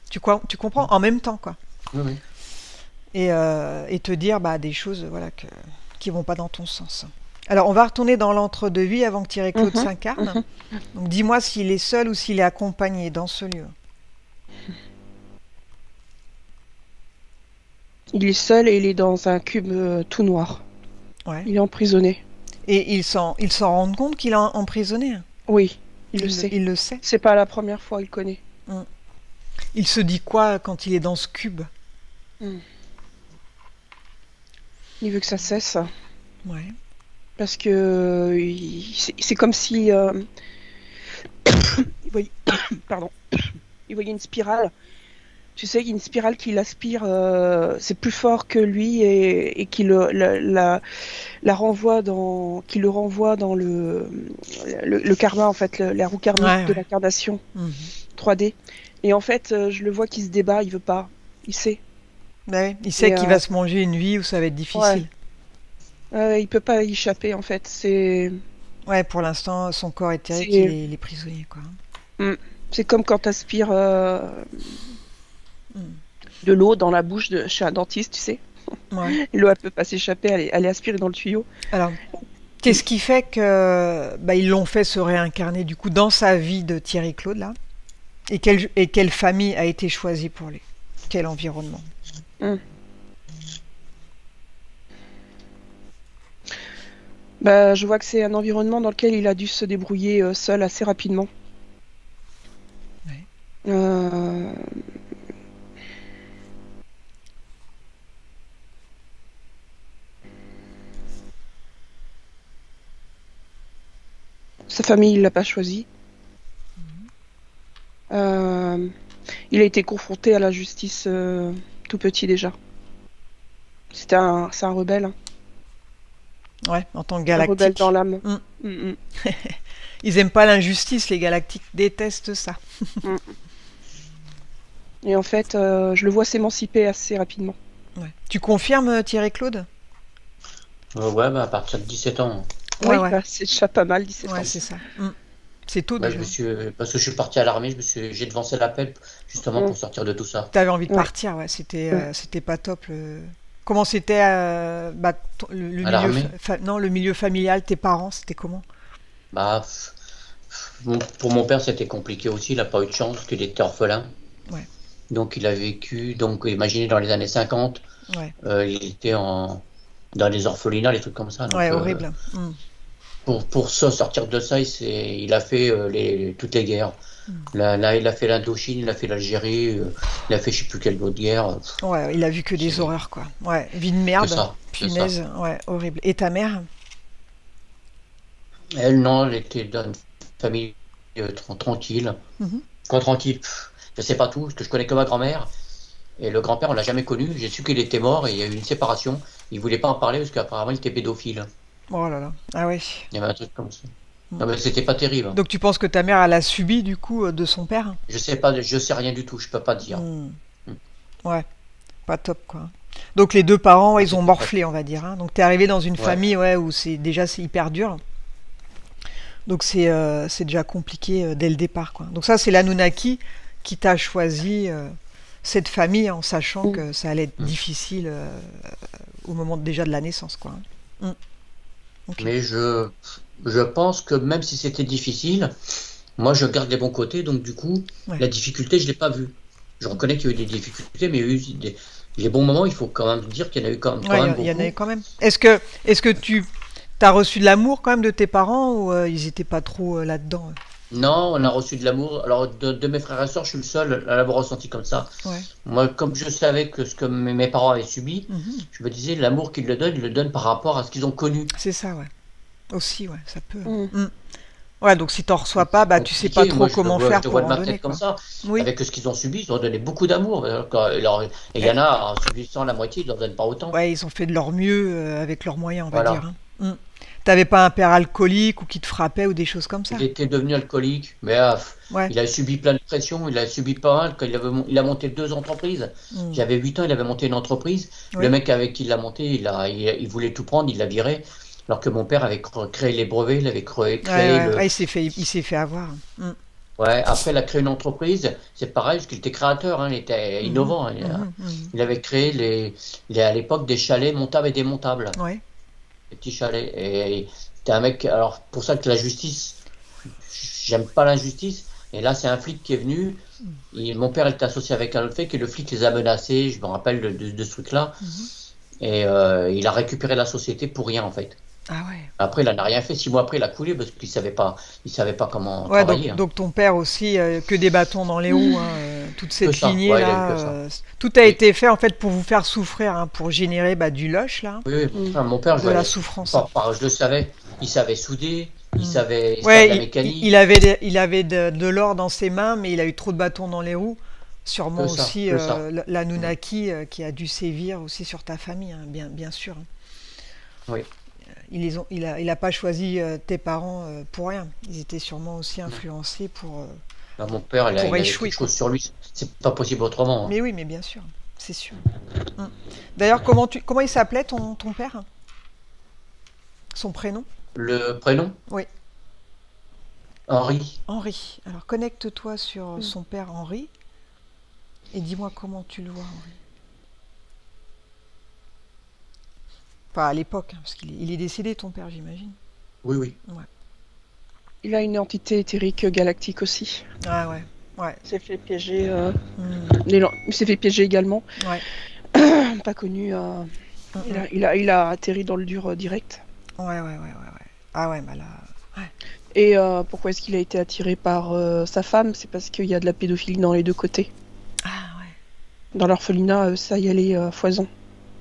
Tu comprends? En même temps, quoi. Oui. Et te dire des choses qui vont pas dans ton sens. Alors, on va retourner dans l'entre-deux-vie avant que Thierry Claude s'incarne. Donc, dis-moi s'il est seul ou s'il est accompagné dans ce lieu. Il est seul et il est dans un cube tout noir. Ouais. Il est emprisonné. Et il s'en rend compte qu'il est emprisonné. Oui. Il le sait. Il le sait. C'est pas la première fois, il connaît. Il se dit quoi quand il est dans ce cube? Il veut que ça cesse. Ouais. Parce que c'est comme si il voyait, pardon, il voyait une spirale. Tu sais, une spirale qui l'aspire, c'est plus fort que lui et qui la renvoie qui le renvoie dans le karma, en fait, la roue karmique de l'incarnation 3D. Et en fait, je le vois qui se débat, il veut pas, il sait. Ouais, il sait qu'il va se manger une vie où ça va être difficile. Il peut pas y échapper, en fait. Ouais, pour l'instant, son corps éthérique, il est prisonnier, quoi. C'est comme quand t'aspires de l'eau dans la bouche chez un dentiste, tu sais. Ouais. L'eau, elle peut pas s'échapper, elle est aspirée dans le tuyau. Alors, qu'est-ce qui fait que ils l'ont fait se réincarner, du coup, dans sa vie de Thierry Claude, là? Et quelle famille a été choisie pour lui? Quel environnement? Je vois que c'est un environnement dans lequel il a dû se débrouiller seul assez rapidement. Ouais. Sa famille, il l'a pas choisi. Il a été confronté à la justice tout petit déjà. C'est un rebelle. Hein. Ouais, en tant que Un galactique. rebelle dans l'âme. Ils aiment pas l'injustice, les galactiques détestent ça. Et en fait, je le vois s'émanciper assez rapidement. Ouais. Tu confirmes, Thierry Claude? Ouais, à partir de 17 ans. Ouais. C'est déjà pas mal, 17 ans. Ouais, c'est ça. C'est tôt Ouais, déjà. parce que je suis parti à l'armée, j'ai devancé l'appel justement pour sortir de tout ça. T'avais envie de partir, ouais. C'était pas top. Comment c'était le milieu familial, tes parents, c'était comment? Pour mon père, c'était compliqué aussi. Il n'a pas eu de chance parce qu'il était orphelin. Ouais. Donc il a vécu, imaginez dans les années 50, il était dans les orphelinats, les trucs comme ça. Donc, ouais, horrible. Pour sortir de ça, il a fait toutes les guerres. Là, il a fait l'Indochine, il a fait l'Algérie, il a fait je sais plus quelle autre guerre. Ouais, il a vu que des horreurs, quoi. Ouais, vie de merde, punaise, ouais, horrible. Et ta mère? Elle, non, elle était dans une famille tranquille. Quand tranquille, je sais pas tout, parce que je connais que ma grand-mère. Et le grand-père, on l'a jamais connu. J'ai su qu'il était mort et il y a eu une séparation. Il voulait pas en parler parce qu'apparemment, il était pédophile. Oh là là, ah ouais. Il y avait un truc comme ça. Non, mais c'était pas terrible. Hein. Donc tu penses que ta mère, elle a subi du coup de son père? Je sais pas, je sais rien du tout, je peux pas dire. Ouais, pas top quoi. Donc les deux parents, ils ont morflé, on va dire. Hein. Donc t'es arrivé dans une famille où c'est hyper dur. Donc c'est déjà compliqué dès le départ quoi. Donc ça c'est l'Anunnaki qui t'a choisi cette famille en sachant que ça allait être difficile au moment déjà de la naissance quoi. Okay. Mais je pense que même si c'était difficile, moi je garde les bons côtés, donc du coup, la difficulté, je ne l'ai pas vue. Je reconnais qu'il y a eu des difficultés, mais il y a eu les bons moments, il faut quand même dire qu'il y en a eu quand même beaucoup. Il y en a eu quand même. Est-ce que tu as reçu de l'amour quand même de tes parents ou ils n'étaient pas trop là-dedans? Non, on a reçu de l'amour. Alors, de mes frères et sœurs, je suis le seul à l'avoir ressenti comme ça. Ouais. Moi, comme je savais que ce que mes parents avaient subi, je me disais, l'amour qu'ils le donnent, ils le donnent par rapport à ce qu'ils ont connu. C'est ça, ouais. Aussi, ouais, ça peut. Ouais, donc si t'en reçois pas, tu sais pas trop comment faire pour en donner. Comme ça. Avec ce qu'ils ont subi, ils ont donné beaucoup d'amour. Et il y en a, en subissant la moitié, ils leur donnent pas autant. Ouais, ils ont fait de leur mieux avec leurs moyens, on va dire. T'avais pas un père alcoolique ou qui te frappait ou des choses comme ça? Il était devenu alcoolique, mais il a subi plein de pression, il a subi pas mal. Quand il a monté 2 entreprises. J'avais 8 ans, il avait monté une entreprise. Le mec avec qui il l'a monté, il voulait tout prendre, il l'a viré. Alors que mon père avait créé les brevets, il avait créé il s'est fait avoir. Ouais, après il a créé une entreprise, c'est pareil, parce qu'il était créateur, il était innovant. Il avait créé à l'époque des chalets montables et démontables. Ouais. Des petits chalets. Et c'était un mec, alors pour ça que la justice, j'aime pas l'injustice. Et là, c'est un flic qui est venu. Mon père était associé avec un autre fait que le flic les a menacés, je me rappelle de ce truc-là. Et il a récupéré la société pour rien en fait. Ah ouais. Après, il n'en a rien fait. 6 mois après, il a coulé parce qu'il savait pas comment Ouais, travailler. Hein. donc ton père aussi, que des bâtons dans les roues, hein, toute Que cette ça. Ouais, il a eu lignée-là, que ça. tout a Oui, été fait en fait pour vous faire souffrir, hein, pour générer du lush, là, oui, oui. Mm. Enfin, mon père, de la souffrance. je le savais. Il savait souder, il Mm. savait faire de Ouais, la il mécanique. avait, il avait de l'or dans ses mains, mais il a eu trop de bâtons dans les roues. Sûrement Que ça, aussi que ça. Mm. l'Anunnaki qui a dû sévir aussi sur ta famille, hein, bien sûr. Hein. Oui. Il a pas choisi tes parents pour rien. Ils étaient sûrement aussi Non. influencés Bah, mon père, il pour avait échouer, quelque quoi. chose sur lui. C'est pas possible autrement. Hein. Mais oui, mais bien sûr, c'est sûr. Mm. D'ailleurs, comment il s'appelait ton père? Son prénom? Le prénom, Oui, Henri. Henri. Alors connecte-toi sur Mm. son père Henri et dis-moi comment tu le vois, Henri. Pas à l'époque, hein, parce qu'il est décédé, ton père, j'imagine. Oui, oui. Ouais. Il a une entité éthérique galactique aussi. Ah ouais, ouais. Il s'est fait piéger. Mm. Il s'est fait piéger également. Ouais. Pas connu. Mm, mm. Il a atterri dans le dur direct. Ouais. Ah ouais, bah là. Ouais. Et pourquoi est-ce qu'il a été attiré par sa femme? C'est parce qu'il y a de la pédophilie dans les deux côtés. Ah ouais. Dans l'orphelinat, ça y allait foison.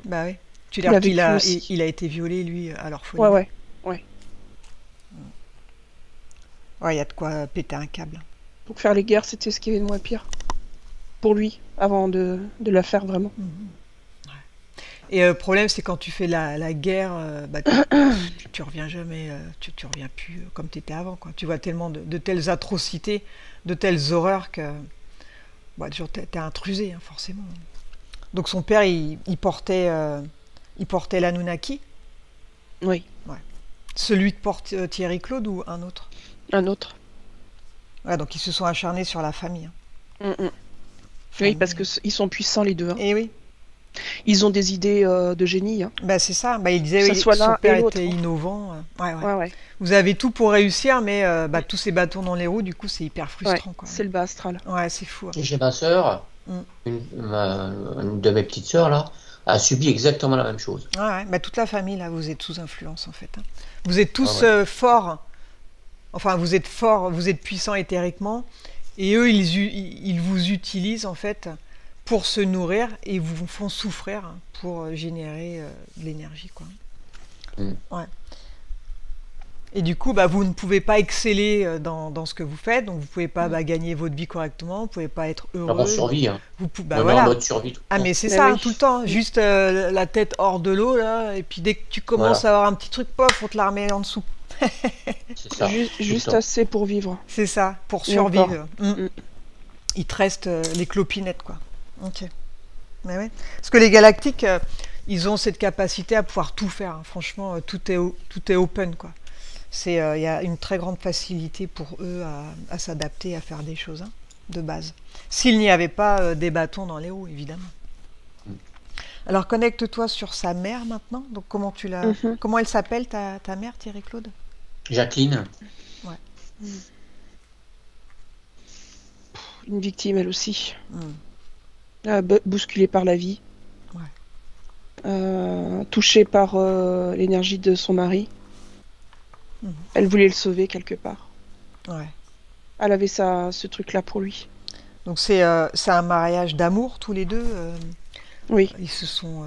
Bah oui. Tu veux Il dire a qu'il vécu a, aussi. il a été violé, lui, à l'orphelinat. Ouais. Ouais, il y a de quoi péter un câble. Donc faire les guerres, c'était ce qui est de moins pire. Pour lui, avant de la faire vraiment. Mhm. Et le problème, c'est quand tu fais la guerre, tu reviens jamais, tu reviens plus comme tu étais avant, quoi. Tu vois tellement de telles atrocités, de telles horreurs que toujours t'es intrusé, hein, forcément. Donc son père, il portait l'Anunnaki, Oui, celui que porte Thierry Claude ou un autre. un autre. Ouais, donc ils se sont acharnés sur la famille. Hein. Mm. Oui, parce que ils sont puissants les deux. Hein. Et oui, Ils ont des idées de génie. Hein. c'est ça. Il disait Que ça oui, soit son l'un père et l'autre, était hein. innovant. Ouais. Ouais. Vous avez tout pour réussir, mais tous ces bâtons dans les roues, du coup, c'est hyper frustrant, quoi. C'est le bas astral. Ouais, c'est fou. Hein. Et j'ai ma sœur, Mm. une de mes petites sœurs, là, a subi exactement la même chose. Ouais. Toute la famille, là, vous êtes sous influence, en fait. Hein. Vous êtes tous Ah ouais. forts. Enfin, vous êtes forts, vous êtes puissants éthériquement. Et eux, ils vous utilisent, en fait, pour se nourrir et vous font souffrir pour générer de l'énergie, quoi. Mm. Ouais. Et du coup, vous ne pouvez pas exceller dans ce que vous faites, donc vous ne pouvez pas gagner votre vie correctement, vous ne pouvez pas être Alors, on heureux. survit. Hein. Vous pouvez, On est en voilà. mode survie tout le Ah temps. mais c'est Mais ça, oui. hein, tout le temps, juste la tête hors de l'eau, là, et puis dès que tu commences Voilà. à avoir un petit truc, pof, on te la remet en dessous. C'est ça. Juste, tout le juste temps. assez pour vivre. C'est ça, pour Et survivre. Mm. Il te reste les clopinettes, quoi. Ok. Mais ouais. Parce que les galactiques, ils ont cette capacité à pouvoir tout faire. Hein. Franchement, tout est open, quoi. Il y a une très grande facilité pour eux à s'adapter, à faire des choses, hein, de base. S'il n'y avait pas des bâtons dans les roues, évidemment. Mm. Alors connecte-toi sur sa mère maintenant. Donc Mhm. comment elle s'appelle ta mère, Thierry Claude? Jacqueline, Une victime, elle aussi. Mm. Bousculée par la vie. Ouais. Touchée par l'énergie de son mari. Mhm. Elle voulait le sauver quelque part. Ouais. Elle avait ce truc-là pour lui. Donc c'est un mariage d'amour tous les deux. Oui, Ils se sont.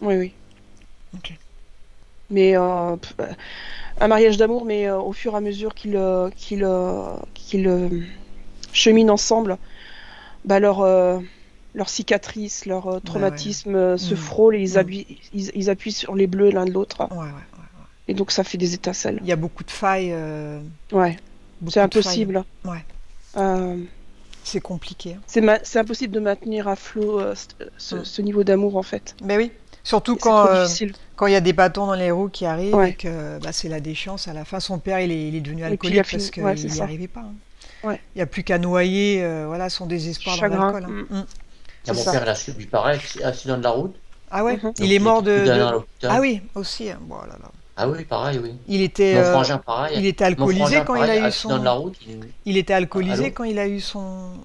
oui. Ok. Mais un mariage d'amour, mais au fur et à mesure qu'ils cheminent ensemble, leurs cicatrices, leurs traumatismes se Mhm. frôlent et Mhm. ils appuient sur les bleus l'un de l'autre. Ouais. Et donc ça fait des étincelles. Il y a beaucoup de failles. Ouais, Beaucoup c'est de impossible. failles. Ouais. Euh, C'est compliqué. Hein. c'est impossible de maintenir à flot ce niveau d'amour en fait. Mais oui. Surtout C'est trop quand difficile. il y a des bâtons dans les roues qui arrivent Ouais. et que c'est la déchéance à la fin. Son père, il est devenu Et puis, il alcoolique a fini- parce qu'il ouais, c'est n'y ça. arrivait pas. Hein. Ouais. Il n'y a plus qu'à noyer son désespoir dans Chagrin. l'alcool. Hein. Mm. Là, C'est mon ça. père, il a subi pareil, accident de la route. Ah ouais. Mhm. Il est mort était plus d'un an à de... l'hôpital. Ah oui, aussi. Hein. Bon, là, là. Ah oui, pareil, oui. Il était, Mon frangin, pareil. il était Mon alcoolisé frangin, quand il pareil, a eu accident de la route. Il était alcoolisé Allô quand il a eu son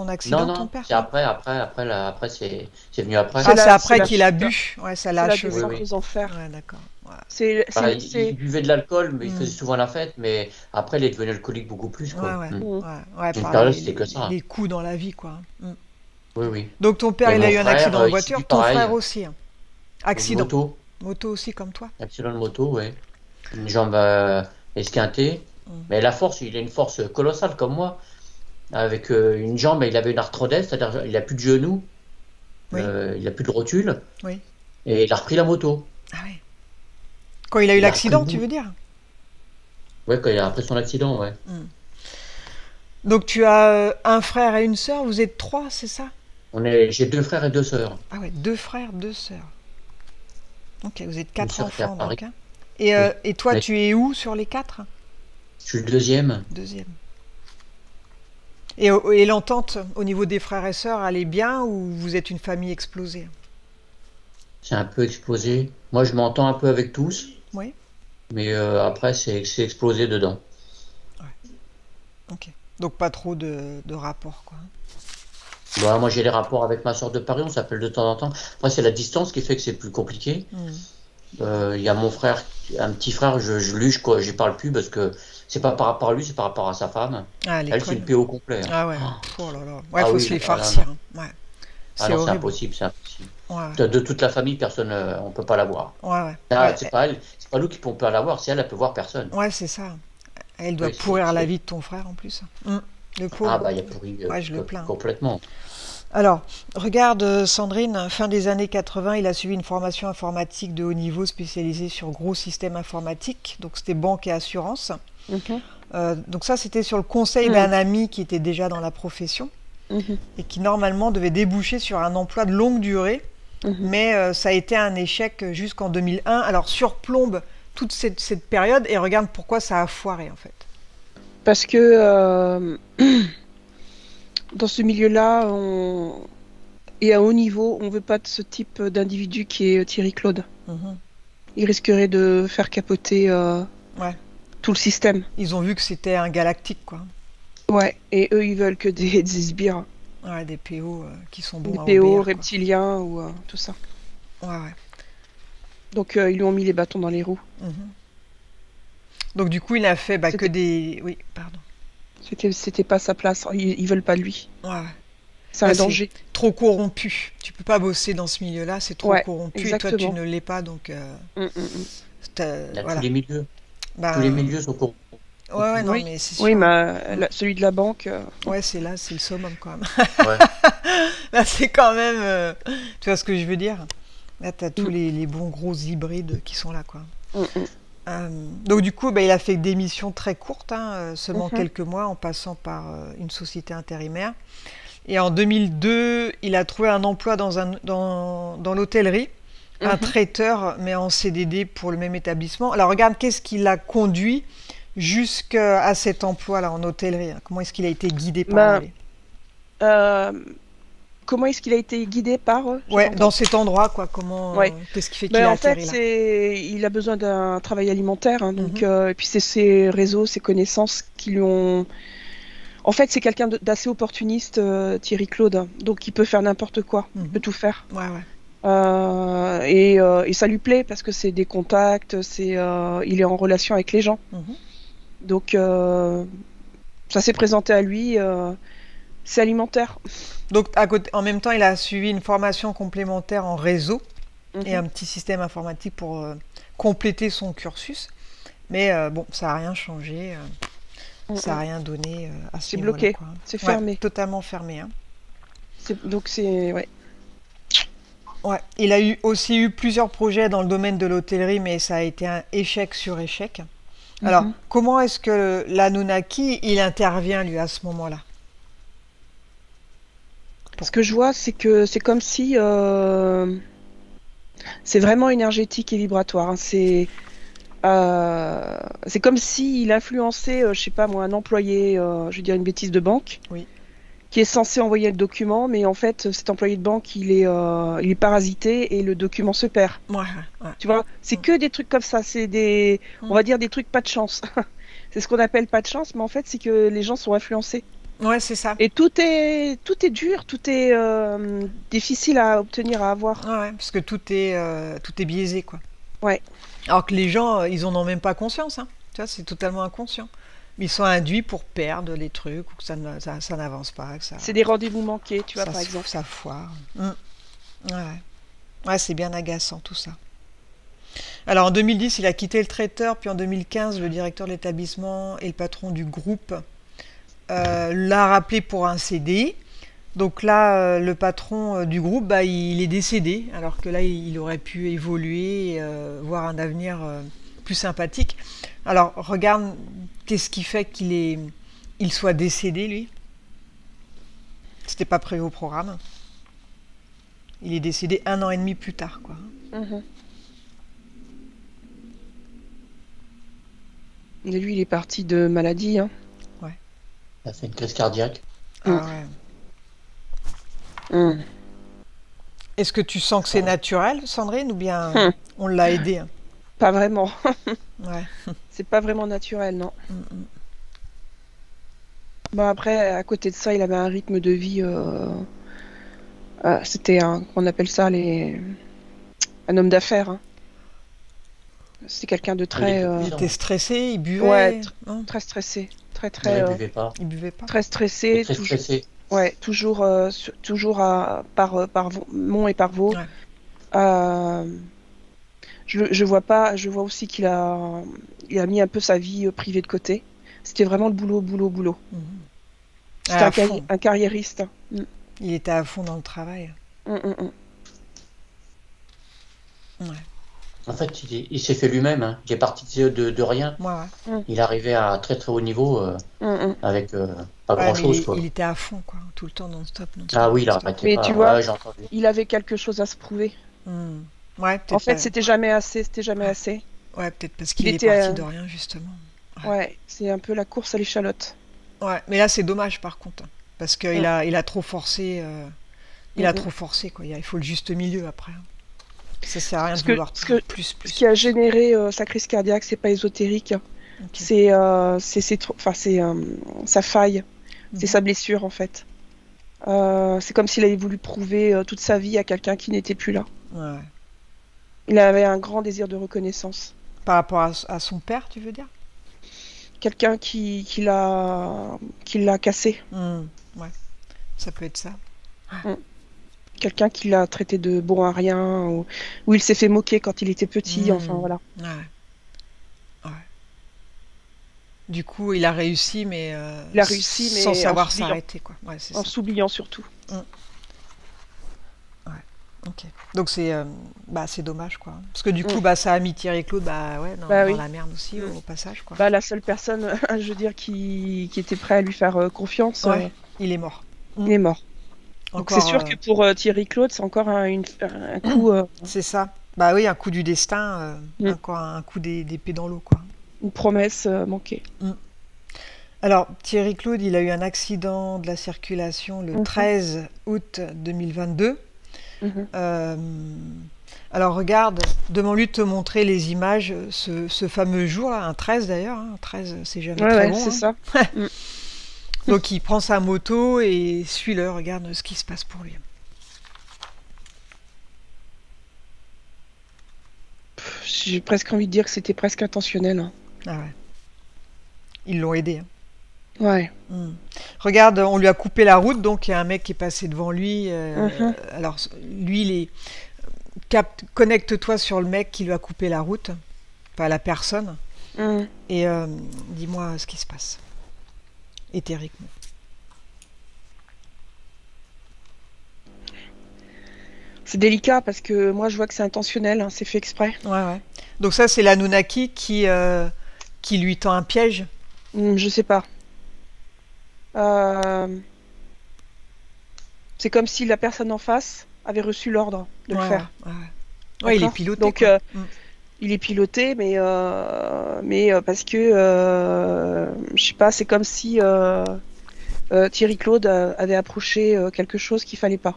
accident, ton Non, père. c'est après, c'est venu après. Ah, c'est après la qu'il a chute. bu. Ouais, ça C'est l'a la achevé. descente Oui, oui. aux enfers. Ouais, d'accord. Bah, il buvait de l'alcool, mais il Mm. faisait souvent la fête, mais après, il est devenu alcoolique beaucoup plus, Ouais, quoi. ouais, Mm. ouais, Une par période, c'était que ça. les coups dans la vie, quoi. Mm. Oui, oui. Donc ton père, Et il a mon eu un frère, accident de il subit voiture, ton pareil. frère aussi, hein. Accident. Moto, Moto aussi, comme toi. accident de moto, ouais. Une jambe esquintée. Mm. Mais la force, il a une force colossale comme moi. Avec une jambe, il avait une arthrodèse, c'est-à-dire il a plus de genoux, Oui. il a plus de rotule, Oui. et il a repris la moto. Ah ouais. Quand il a eu Il a l'accident, repris tu goût. veux dire? Ouais, quand il a après son accident, ouais. Mm. Donc tu as un frère et une sœur, vous êtes trois, c'est ça? J'ai 2 frères et 2 sœurs. Ah ouais, deux frères, deux sœurs. Ok, vous êtes Une quatre sœur qui est à enfants Paris. donc, hein. Oui. Et toi, Mais tu es où sur les quatre? je suis le deuxième. Deuxième. Et l'entente au niveau des frères et sœurs, elle est bien ou vous êtes une famille explosée? C'est un peu explosé. Moi, je m'entends un peu avec tous, Oui. mais après, c'est explosé dedans. Ok. Donc pas trop de rapport, quoi. Bon, moi, j'ai les rapports avec ma soeur de Paris, on s'appelle de temps en temps. Après, c'est la distance qui fait que c'est plus compliqué. Mm. Il y a mon frère, un petit frère, lui, je parle plus parce que c'est pas par rapport à lui, c'est par rapport à sa femme. Ah, à Elle, c'est l'école. une PO complet. Ah ouais. Ah, Oh là là. Ouais, ah faut oui, se les ah non, farcir, non. hein. Ouais. Ah C'est non, c'est horrible. impossible, c'est impossible. Ouais, De toute la famille, personne, on peut pas la voir. ouais. Ah, Ouais, c'est pas elle, c'est pas nous qui pouvons pas la voir, c'est elle, elle peut voir personne. ouais, c'est ça. Elle doit Oui, pourrir la vie de ton frère en plus. Mm. Le Ah pauvre. bah, il a pourri Ouais, je le plains. complètement. Alors, regarde Sandrine, fin des années 80, il a suivi une formation informatique de haut niveau spécialisée sur gros systèmes informatiques, donc c'était banque et assurance. Mhm. Donc ça, c'était sur le conseil d'un ami qui était déjà dans la profession Mhm. et qui normalement devait déboucher sur un emploi de longue durée, Mhm. mais ça a été un échec jusqu'en 2001. Alors surplombe toute cette période et regarde pourquoi ça a foiré en fait. Parce que dans ce milieu-là, et à haut niveau, on veut pas de ce type d'individu qui est Thierry Claude. Mhm. Il risquerait de faire capoter Ouais. tout le système. Ils ont vu que c'était un galactique, quoi. Ouais, et eux, ils veulent que des sbires, Ouais, des PO qui sont bons des à PO, obéir, quoi. reptiliens ou tout ça. Ouais, ouais. Donc ils lui ont mis les bâtons dans les roues. Mhm. Donc du coup, il a fait que C'était- des... Oui, pardon. C'était pas sa place. Ils veulent pas de lui. Ouais, ouais. C'est un Ouais, c'est danger. trop corrompu. Tu peux pas bosser dans ce milieu-là, c'est trop Ouais, corrompu. Et toi, tu exactement. ne l'es pas, donc... Mm. Il y a voilà. tous les milieux. Bah, Tous les milieux sont corrompus. Ouais, ouais, non, Oui. mais c'est sûr. Oui, mais celui de la banque. Ouais, c'est là, c'est le summum, quand même. Ouais. Là, c'est quand même... Tu vois ce que je veux dire? Là, t'as tous Mm. les bons gros hybrides qui sont là, quoi. Mm. Donc du coup, il a fait des missions très courtes, hein, seulement Mhm. quelques mois, en passant par une société intérimaire. Et en 2002, il a trouvé un emploi dans l'hôtellerie, un Mhm. traiteur, mais en CDD pour le même établissement. Alors regarde, qu'est-ce qui l'a conduit jusqu'à cet emploi-là en hôtellerie, hein. Comment est-ce qu'il a été guidé par Ben, lui? Euh, Comment est-ce qu'il a été guidé par eux? Ouais, dans cet endroit, quoi. Comment, Ouais. qu'est-ce qui fait qu'il Ben, a en fait, atterri là? il a besoin d'un travail alimentaire, hein, donc, Mhm. et puis c'est ses réseaux, ses connaissances qui lui ont. En fait, c'est quelqu'un d'assez opportuniste, Thierry Claude, hein, donc il peut faire n'importe quoi, il Mhm. peut tout faire. Ouais, ouais. Et ça lui plaît parce que c'est des contacts, il est en relation avec les gens. Mhm. Donc ça s'est présenté à lui, c'est alimentaire. Donc en même temps, il a suivi une formation complémentaire en réseau et un petit système informatique pour compléter son cursus. Mais bon, ça n'a rien changé, ça n'a rien donné à ce C'est niveau-là, bloqué, quoi. c'est Ouais, fermé. totalement fermé, hein. Donc c'est ouais. Ouais. Il a aussi eu plusieurs projets dans le domaine de l'hôtellerie, mais ça a été un échec sur échec. Alors, comment est-ce que l'Anunnaki, il intervient, lui, à ce moment-là? Ce que je vois, c'est que c'est comme si c'est vraiment énergétique et vibratoire, hein. C'est comme s'il influençait, je sais pas moi, un employé, je vais dire une bêtise de banque, Oui. qui est censé envoyer le document, mais en fait, cet employé de banque, il est parasité et le document se perd. Ouais, ouais. Tu vois, c'est que des trucs comme ça, c'est on va dire des trucs pas de chance. C'est ce qu'on appelle pas de chance, mais en fait, c'est que les gens sont influencés. Ouais, c'est ça. Et tout est dur, tout est difficile à obtenir, à avoir. Ouais, parce que tout est biaisé, quoi. Ouais. Alors que les gens, ils en ont même pas conscience, hein. Tu vois, c'est totalement inconscient. Mais ils sont induits pour perdre les trucs ou que ça n'avance pas, que C'est des rendez-vous manqués, tu vois, par exemple. ça foire. Ouais. Ouais, c'est bien agaçant tout ça. Alors en 2010, il a quitté le traiteur, puis en 2015, le directeur de l'établissement et le patron du groupe l'a rappelé pour un CDI. Donc là, le patron du groupe, bah, il est décédé, alors que là, il aurait pu évoluer, voir un avenir plus sympathique. Alors, regarde, qu'est-ce qui fait il soit décédé, lui? C'était pas prévu au programme. Il est décédé 1 an et demi plus tard, quoi. Mhm. Et lui, il est parti de maladie, hein. Il a fait une crise cardiaque. Ah ouais. Mm. Est-ce que tu sens que c'est naturel, Sandrine, ou bien on l'a aidé, hein? Pas vraiment. Ouais. C'est pas vraiment naturel, non. Mm. Bon, après, à côté de ça, il avait un rythme de vie. C'était qu'on appelle ça un homme d'affaires, hein. C'était quelqu'un de très, Il était stressé, il buvait? ouais, Non, très stressé, très Non, très, il buvait pas. il buvait pas. très Il stressé, est très toujours, stressé. ouais, toujours par Mont et par Vaux. Ouais. Je vois aussi il a mis un peu sa vie privée de côté. C'était vraiment le boulot, boulot, boulot. Mhm. C'était À fond. un carriériste. Il était à fond dans le travail. Mm, mm, mm. Ouais. En fait, il s'est fait lui-même, hein. Il est parti de rien. Ouais. Il est arrivé à très très haut niveau Mm, mm. avec pas Ouais, mais grand-chose, quoi. il était à fond, quoi, tout le temps non-stop. Ah oui, il non-stop. arrêtait Mais pas. tu vois, Ouais, j'ai entendu. Il avait quelque chose à se prouver. Ouais, En peut-être fait, pas- c'était jamais assez, c'était jamais assez. ouais, peut-être parce il qu'il est était, parti de rien, justement. Ouais, c'est un peu la course à l'échalote. Ouais, mais là, c'est dommage, par contre, hein, parce qu'il il a trop forcé. Il a Mhm. trop forcé, quoi. Il faut le juste milieu après, hein. Ça sert à rien Parce de que- vouloir parce que- plus. Ce qui a généré sa crise cardiaque, c'est pas ésotérique. Ok. C'est sa faille, c'est Mhm. sa blessure en fait. C'est comme s'il avait voulu prouver toute sa vie à quelqu'un qui n'était plus là. Ouais. Il avait un grand désir de reconnaissance. Par rapport à son père, tu veux dire? Quelqu'un qui l'a cassé. Ouais, ça peut être ça. Quelqu'un qui l'a traité de bon à rien, ou il s'est fait moquer quand il était petit, Mm. enfin voilà. Ouais. Du coup, il a réussi, mais, Il a réussi, mais sans en savoir s'oubliant. s'arrêter, quoi. Ouais, c'est En ça. s'oubliant surtout. Ok. Donc c'est dommage, quoi. Parce que du coup, Mm. ça a mis Thierry Claude, dans Bah oui. la merde aussi, au passage, quoi. Bah, la seule personne, je veux dire, qui était prêt à lui faire confiance, Ouais. Il est mort. il est mort. Donc c'est Encore, sûr que pour Thierry Claude, c'est encore un coup, c'est ça. Bah oui, un coup du destin, encore un coup d'épée dans l'eau, quoi. une promesse manquée. Alors, Thierry Claude, il a eu un accident de la circulation le 13 août 2022. Mhm. Alors, regarde, demande-lui de te montrer les images, ce fameux jour-là, un 13 d'ailleurs, hein, un 13, c'est jamais Ouais, très ouais, bon, c'est hein. ça. Donc, il prend sa moto et suis-le, regarde ce qui se passe pour lui. J'ai presque envie de dire que c'était presque intentionnel, hein. Ah ouais. Ils l'ont aidé, hein. Ouais. Regarde, on lui a coupé la route, donc il y a un mec qui est passé devant lui. Alors, lui, connecte-toi sur le mec qui lui a coupé la route, pas la personne, Mhm. et dis-moi ce qui se passe. Éthériquement. C'est délicat parce que moi je vois que c'est intentionnel, hein, c'est fait exprès. Ouais. Donc ça, c'est l'Anunnaki qui lui tend un piège. Je sais pas. C'est comme si la personne en face avait reçu l'ordre de le faire. Ouais, il est D'accord. piloté, Donc, quoi. il est piloté, mais parce que, je sais pas, c'est comme si Thierry Claude avait approché quelque chose qu'il fallait pas.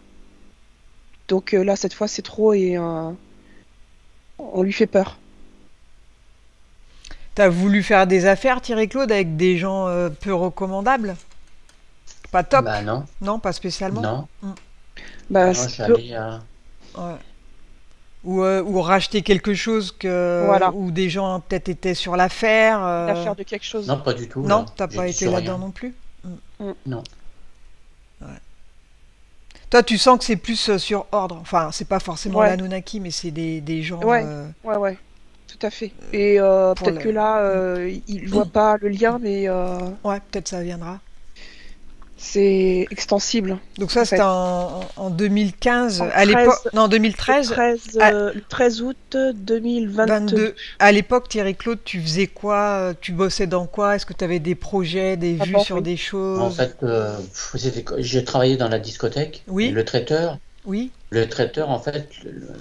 Donc là, cette fois, c'est trop et on lui fait peur. T'as voulu faire des affaires, Thierry Claude, avec des gens peu recommandables? Pas top? Bah non, Non, pas spécialement. non. Bah, Moi, j'allais à... Ouais. ou racheter quelque chose Voilà. où des gens peut-être étaient sur l'affaire. L'affaire de quelque chose. Non, pas du tout, Non, là. t'as pas J'étais été sur là-dedans rien. non plus. Non. Toi, tu sens que c'est plus sur ordre. Enfin, c'est pas forcément Ouais. l'Anunnaki, mais c'est des gens Ouais, ouais, tout à fait. Et pour peut-être que là, il voit pas le lien, mais Ouais, peut-être ça viendra. c'est extensible. Donc ça, En c'était fait. en 2015. En À l'époque, 13, non, 2013. le 13 août 2022. 22. À l'époque, Thierry-Claude, tu faisais quoi? Tu bossais dans quoi? Est-ce que tu avais des projets, des vues Avant, sur oui. des En choses? fait, j'ai travaillé dans la discothèque. Et Oui, oui, le traiteur, en fait,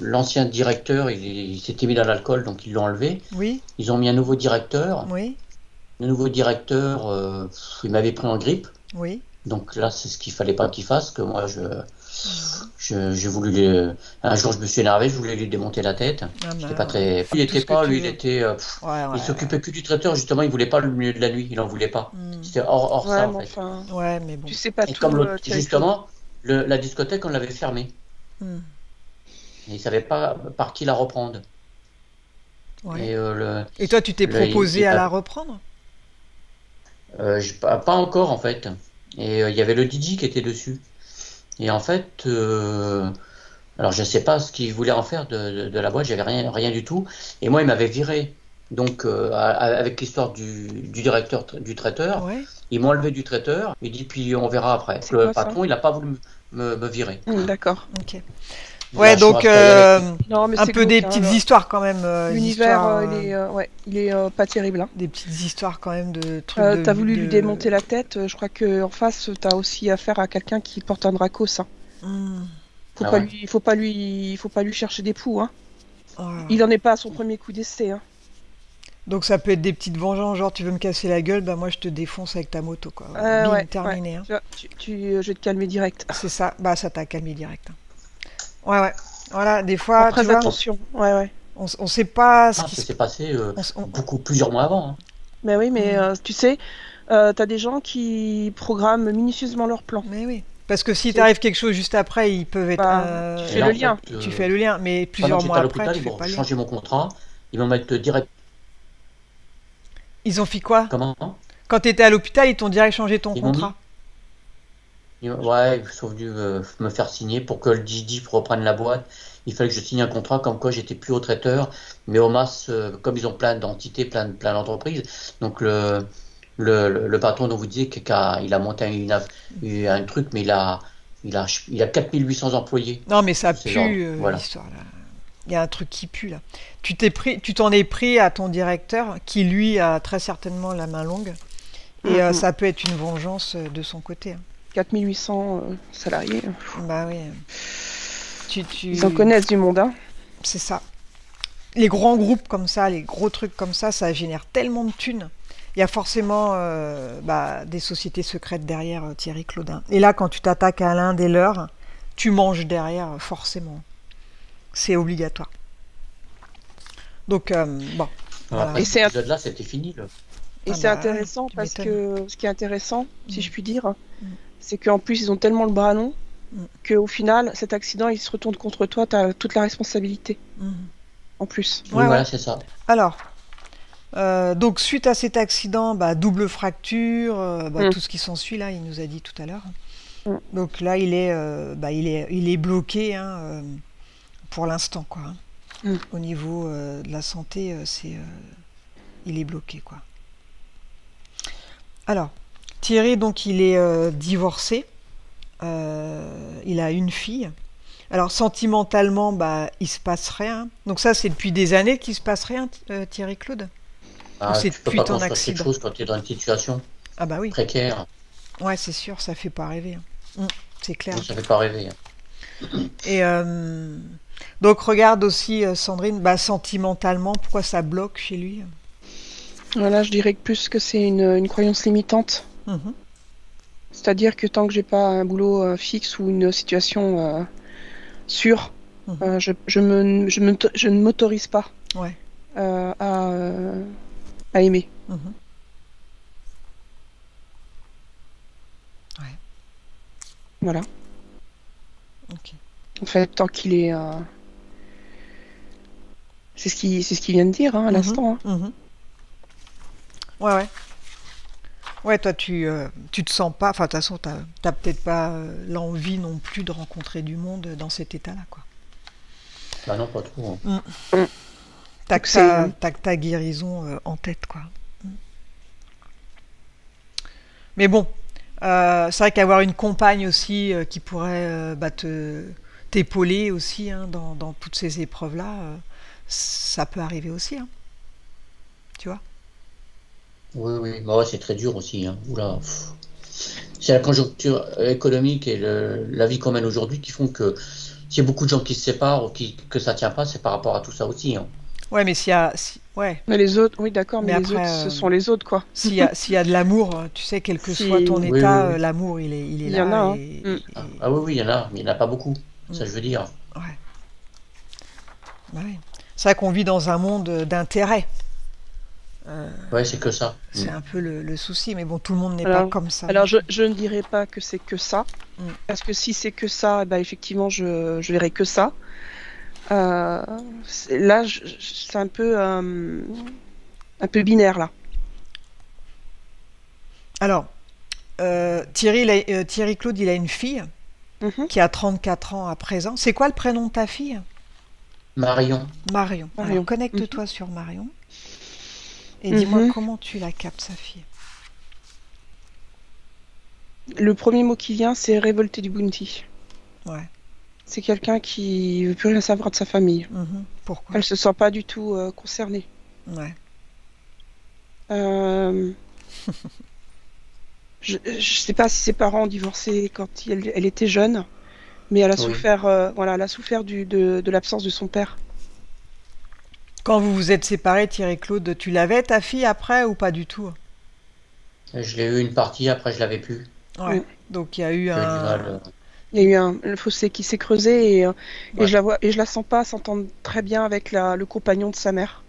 l'ancien directeur, il s'était mis dans l'alcool, donc ils l'ont enlevé. oui, Ils ont mis un nouveau directeur. oui, Le nouveau directeur, il m'avait pris en grippe. oui. Donc là, c'est ce qu'il fallait pas qu'il fasse, que moi, j'ai voulu un jour, je me suis énervé, je voulais lui démonter la tête. Ah J'étais bah, pas très. Il tout était ce que pas, tu lui, il veux. était. Ouais, Il ouais, s'occupait que du traiteur, justement, il voulait pas le milieu de la nuit, il en voulait pas. Hmm. C'était hors Ouais, ça, en mais fait. enfin, Ouais, mais bon. tu sais pas Et tout, comme l'autre, Thierry Claude. justement, la discothèque, on l'avait fermée. Hmm. Et il savait pas par qui la reprendre. Ouais. Et Et toi, tu t'es proposé il à a- la reprendre? pas encore, en fait. Et il y avait le DJ qui était dessus. Et en fait, alors je sais pas ce qu'il voulait en faire de la boîte, j'avais rien du tout. Et moi, il m'avait viré. Donc, avec l'histoire du directeur du traiteur, Ouais. ils m'ont enlevé du traiteur. Il dit, puis on verra après. C'est Le quoi ça? patron, il n'a pas voulu me virer. D'accord. Ok. Il Ouais, a donc choisi avec- Non, mais un c'est peu des glauque, petites hein, histoires quand même. l'univers, histoires, il est pas terrible, hein. des petites histoires quand même de trucs T'as voulu lui de- démonter la tête, je crois que en face, t'as aussi affaire à quelqu'un qui porte un Dracos, hein. Hmm. Ah ouais. Faut pas lui chercher des poux, hein. Voilà. Il en est pas à son premier coup d'essai, hein. Donc ça peut être des petites vengeances, genre tu veux me casser la gueule, bah moi je te défonce avec ta moto quoi. Bim, Ouais, terminé. ouais. Hein. Tu vois, je vais te calmer direct. C'est ça, bah ça t'a calmé direct. Hein. Ouais, ouais. Voilà, des fois, Très tu vois, attention. Ouais, ouais. on sait pas ce Ah, qui ça se... s'est passé on- plusieurs mois avant. Hein. Mais oui, mais Mm. tu sais, t'as des gens qui programment minutieusement leur plan. Mais oui. Parce que si C'est- t'arrive quelque chose juste après, ils peuvent être... Bah, tu Et fais là, le en lien. fait, Tu fais le lien, mais pendant plusieurs que j'étais mois à après, l'hôpital, tu ils fais vont pas le lien. changer mon contrat. Ils vont mettre direct. Ils ont fait quoi? Comment? Quand t'étais à l'hôpital, ils t'ont direct changé ton Ils m'ont contrat. Ouais, ils sont venus me faire signer pour que le DJ reprenne la boîte. Il fallait que je signe un contrat comme quoi j'étais plus au traiteur, mais au MAS, comme ils ont plein d'entités, plein d'entreprises. Donc le patron dont vous disiez qu'il a monté un truc, mais il a 4800 employés. Non, mais ça C'est pue, genre, voilà. l'histoire, là. Il y a un truc qui pue, là. Tu t'en es pris à ton directeur, qui, lui, a très certainement la main longue. Et Mhm. ça peut être une vengeance de son côté. Hein. 4800 salariés. Bah oui. Ils en connaissent du monde, hein. C'est ça. Les grands groupes comme ça, les gros trucs comme ça génère tellement de thunes. Il y a forcément des sociétés secrètes derrière Thierry Claudin. Et là, quand tu t'attaques à l'un des leurs, tu manges derrière, forcément. C'est obligatoire. Donc, bon. Voilà. Après Et cet c'est épisode-là, c'était fini. Là. Et Ah c'est bah, intéressant tu parce m'étonnes. que ce qui est intéressant, si Mm. je puis dire, Mm. c'est qu'en plus ils ont tellement le bras long Mm. qu'au final, cet accident il se retourne contre toi, t'as toute la responsabilité Mhm. en plus. Oui, Ouais, voilà, ouais. c'est ça. Alors, donc suite à cet accident, double fracture, Mm. tout ce qui s'ensuit là, il nous a dit tout à l'heure. Mm. Donc là, il est bloqué hein, pour l'instant quoi. Hein. Mm. Au niveau de la santé, il est bloqué quoi. Alors, Thierry donc il est divorcé, il a une fille. Alors sentimentalement, il se passe rien. Donc ça, c'est depuis des années qu'il se passe rien, Thierry Claude. Ou c'est Tu peux depuis pas ton construire quelque accident? chose quand tu es dans une situation Ah bah oui. précaire. Ouais, c'est sûr, ça fait pas rêver. Hein. C'est clair. Donc, ça fait pas rêver. Et donc regarde aussi Sandrine, sentimentalement, pourquoi ça bloque chez lui. Voilà, je dirais que plus que c'est une croyance limitante. Mhm. C'est-à-dire que tant que j'ai pas un boulot fixe ou une situation sûre, Mhm. je ne m'autorise pas Ouais. à aimer. Mhm. Ouais. Voilà. Ok. En fait, tant qu'il est C'est ce qu'il vient de dire à Mhm, l'instant. mhm. Ouais, ouais. Ouais, toi, tu te sens pas. Enfin, de toute façon, t'as peut-être pas l'envie non plus de rencontrer du monde dans cet état-là, quoi. Bah non, pas trop, hein. Mm. Hein. T'as Donc que c'est t'as que ta guérison en tête, quoi. Mm. Mais bon, c'est vrai qu'avoir une compagne aussi qui pourrait t'épauler aussi hein, dans toutes ces épreuves-là, ça peut arriver aussi, hein, tu vois. Oui, oui, bah ouais, c'est très dur aussi, hein. Oula, pff. C'est la conjoncture économique et la vie qu'on mène aujourd'hui qui font que s'il y a beaucoup de gens qui se séparent ou que ça tient pas, c'est par rapport à tout ça aussi, hein. Ouais, mais ouais, mais les autres, oui d'accord, mais mais les autres, après, ce sont les autres quoi. s'il y a de l'amour, tu sais, quel que soit ton Si Oui, oui, état, oui. l'amour, il est il y en a, là hein. Mm. Ah oui, oui, il y en a, mais il n'y en a pas beaucoup. Mm. Ça, je veux dire. Ouais, bah oui. C'est vrai qu'on vit dans un monde d'intérêt. Euh, Ouais, c'est que ça. c'est un peu le souci, mais bon, tout le monde n'est pas Alors, comme ça non alors plus. je ne dirais pas que c'est que ça, Mm. parce que si c'est que ça, bah effectivement, je verrai que ça. Là, c'est un peu binaire là. Alors, Thierry Claude, il a une fille Mhm. qui a 34 ans à présent. C'est quoi le prénom de ta fille? Marion. Marion. Alors, Marion. connecte-toi sur Marion et dis-moi Mhm. comment tu la captes, sa fille. Le premier mot qui vient, c'est révolté du bounty. Ouais. C'est quelqu'un qui veut plus rien savoir de sa famille. Mhm. Pourquoi? Elle se sent pas du tout concernée. Ouais. Euh, je sais pas si ses parents ont divorcé quand elle était jeune, mais elle a Oui. souffert, voilà, elle a souffert de l'absence de son père. Quand vous vous êtes séparés, Thierry Claude, tu l'avais ta fille après ou pas du tout? Je l'ai eu une partie, après je l'avais plus. Ouais. Mm. Donc il y a eu J'ai eu du mal. Il y a eu le fossé qui s'est creusé et Ouais. je la vois et je la sens pas s'entendre très bien avec le compagnon de sa mère.